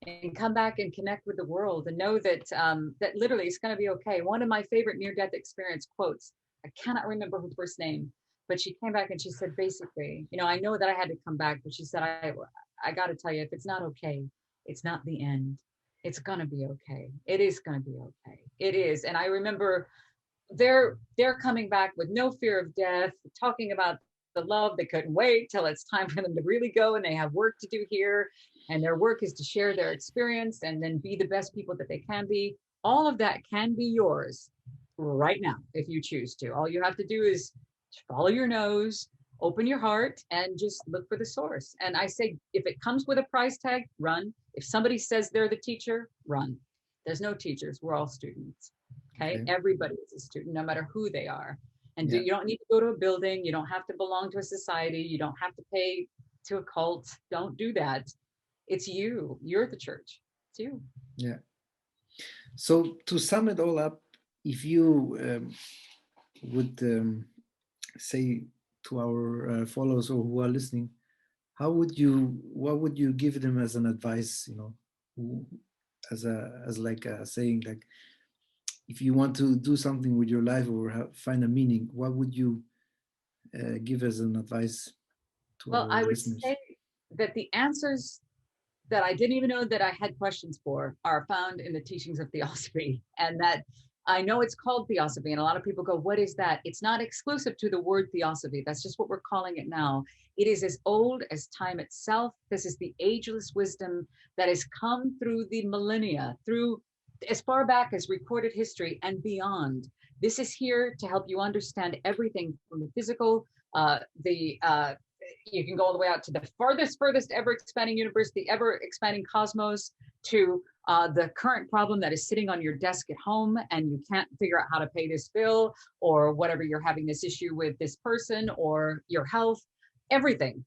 and come back and connect with the world and know that that literally it's going to be okay. One of my favorite near-death experience quotes, I cannot remember her first name, But she came back and she said, basically, you know, I know that I had to come back, but she said, I got to tell you, if it's not okay, it's not the end. It's going to be okay. It is going to be okay. It is. And I remember they're coming back with no fear of death, talking about the love. They couldn't wait till it's time for them to really go, and they have work to do here, and their work is to share their experience and then be the best people that they can be. All of that can be yours right now if you choose to. All you have to do is follow your nose, open your heart, and just look for the source. And I say, if it comes with a price tag, run. If somebody says they're the teacher, run. There's no teachers, we're all students. Okay. Everybody is a student, no matter who they are. And you don't need to go to a building. You don't have to belong to a society. You don't have to pay to a cult. Don't do that. It's you. You're the church. It's you. Yeah. So to sum it all up, if you would say to our followers or who are listening, what would you give them as an advice, you know, as like a saying, like, if you want to do something with your life or find a meaning, what would you give as an advice to Well, our I would listeners? say that the answers that I didn't even know that I had questions for are found in the teachings of Theosophy. And that I know it's called Theosophy, and a lot of people go, what is that? It's not exclusive to the word Theosophy. That's just what we're calling it now. It is as old as time itself. This is the ageless wisdom that has come through the millennia, through as far back as recorded history and beyond. This is here to help you understand everything from the physical, you can go all the way out to the furthest ever expanding universe, the ever expanding cosmos, to the current problem that is sitting on your desk at home and you can't figure out how to pay this bill, or whatever you're having this issue with this person, or your health. Everything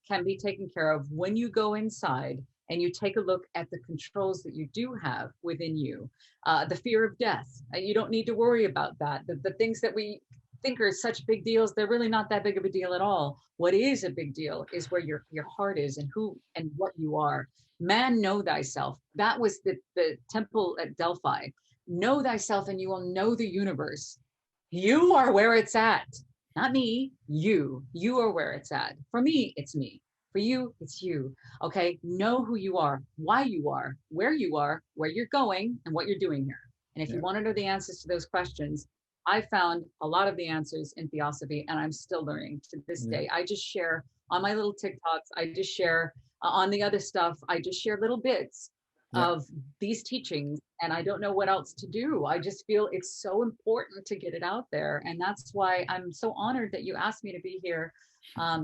can be taken care of when you go inside and you take a look at the controls that you do have within you. The fear of death, you don't need to worry about that. The things that we think are such big deals, they're really not that big of a deal at all. What is a big deal is where your heart is, and who and what you are. Man, know thyself. That was the temple at Delphi. Know thyself and you will know the universe. You are where it's at. Not me, you. You are where it's at. For me, it's me. For you, it's you. Okay, know who you are, why you are, where you're going, and what you're doing here. And if you want to know the answers to those questions, I found a lot of the answers in Theosophy, and I'm still learning to this day. I just share on my little TikToks, I just share on the other stuff, I just share little bits of these teachings, and I don't know what else to do. I just feel it's so important to get it out there. And that's why I'm so honored that you asked me to be here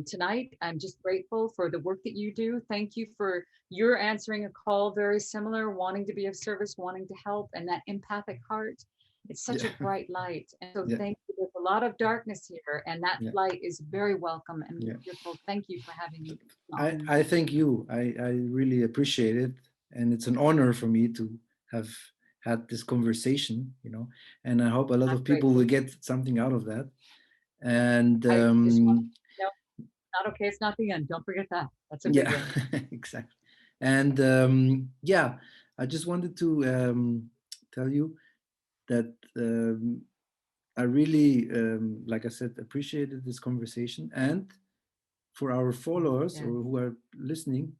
tonight. I'm just grateful for the work that you do. Thank you for your answering a call, very similar, wanting to be of service, wanting to help, and that empathic heart. It's such a bright light. And so thank you. There's a lot of darkness here, and that light is very welcome and beautiful. Thank you for having me. I thank you. I really appreciate it. And it's an honor for me to have had this conversation, you know, and I hope a lot of people will get something out of that. And not okay, it's not the end. Don't forget that. That's a big one. Exactly. And I just wanted to tell you that I really, like I said, appreciated this conversation. And for our followers or who are listening,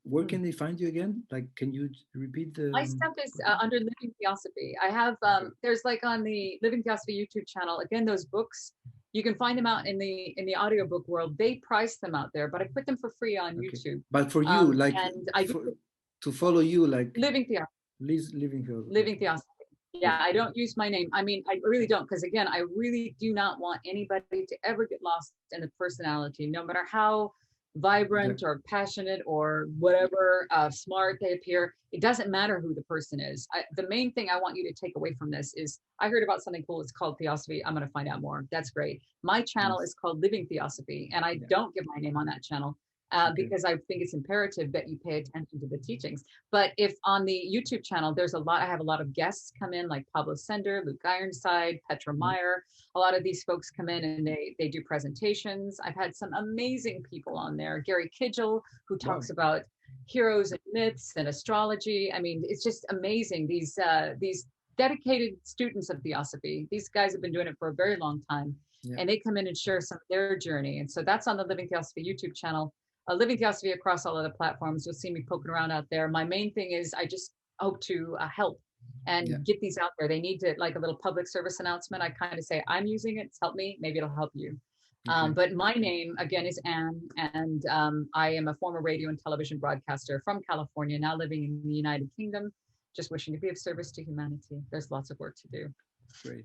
where can they find you again? Like, can you repeat the? My stuff is under Living Theosophy. I have there's like on the Living Theosophy YouTube channel. Again, those books, you can find them out in the audiobook world. They price them out there, but I put them for free on YouTube. But for you, like, and to follow you, like Living Theosophy. Living Theosophy. Yeah, I don't use my name. I mean, I really don't, because again, I really do not want anybody to ever get lost in the personality, no matter how vibrant or passionate or whatever smart they appear. It doesn't matter who the person is. The main thing I want you to take away from this is, I heard about something cool. It's called Theosophy. I'm going to find out more. That's great. My channel is called Living Theosophy, and I don't give my name on that channel. Because I think it's imperative that you pay attention to the teachings. But if on the YouTube channel, there's a lot, I have a lot of guests come in, like Pablo Sender, Luke Ironside, Petra Meyer. A lot of these folks come in and they do presentations. I've had some amazing people on there. Gary Kidgel, who talks about heroes and myths and astrology. I mean, it's just amazing. These dedicated students of Theosophy, these guys have been doing it for a very long time. and they come in and share some of their journey. And so that's on the Living Theosophy YouTube channel. Living Theosophy across all other platforms. You'll see me poking around out there. My main thing is I just hope to help and get these out there. They need to, like a little public service announcement. I kind of say, I'm using it. It's helped me. Maybe it'll help you. Okay. But my name, again, is Anne, and I am a former radio and television broadcaster from California, now living in the United Kingdom, just wishing to be of service to humanity. There's lots of work to do. Great.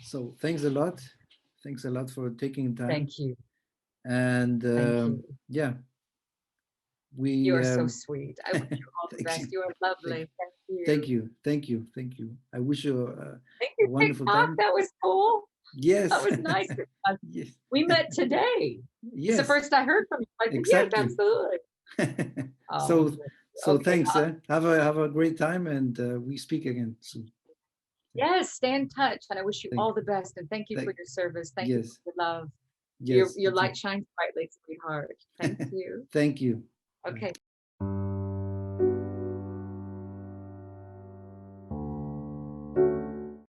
So thanks a lot. Thanks a lot for taking time. Thank you. And Thank you. yeah, You are so sweet. I wish you all the thank best. you. You are lovely. Thank you. Thank you. Thank you. I wish you Thank you, a wonderful TikTok. time. That was cool. Yes. That was nice. Yes. We met today. Yes. It's the first I heard from you. I said, Exactly. yes, absolutely. So okay, thanks. Have a great time, and we speak again soon. Yes, stay in touch, and I wish you Thank all the best. And thank you for your service. Thank you for your love. Yes. Your light shines brightly, sweetheart. Thank you. Thank you. Okay.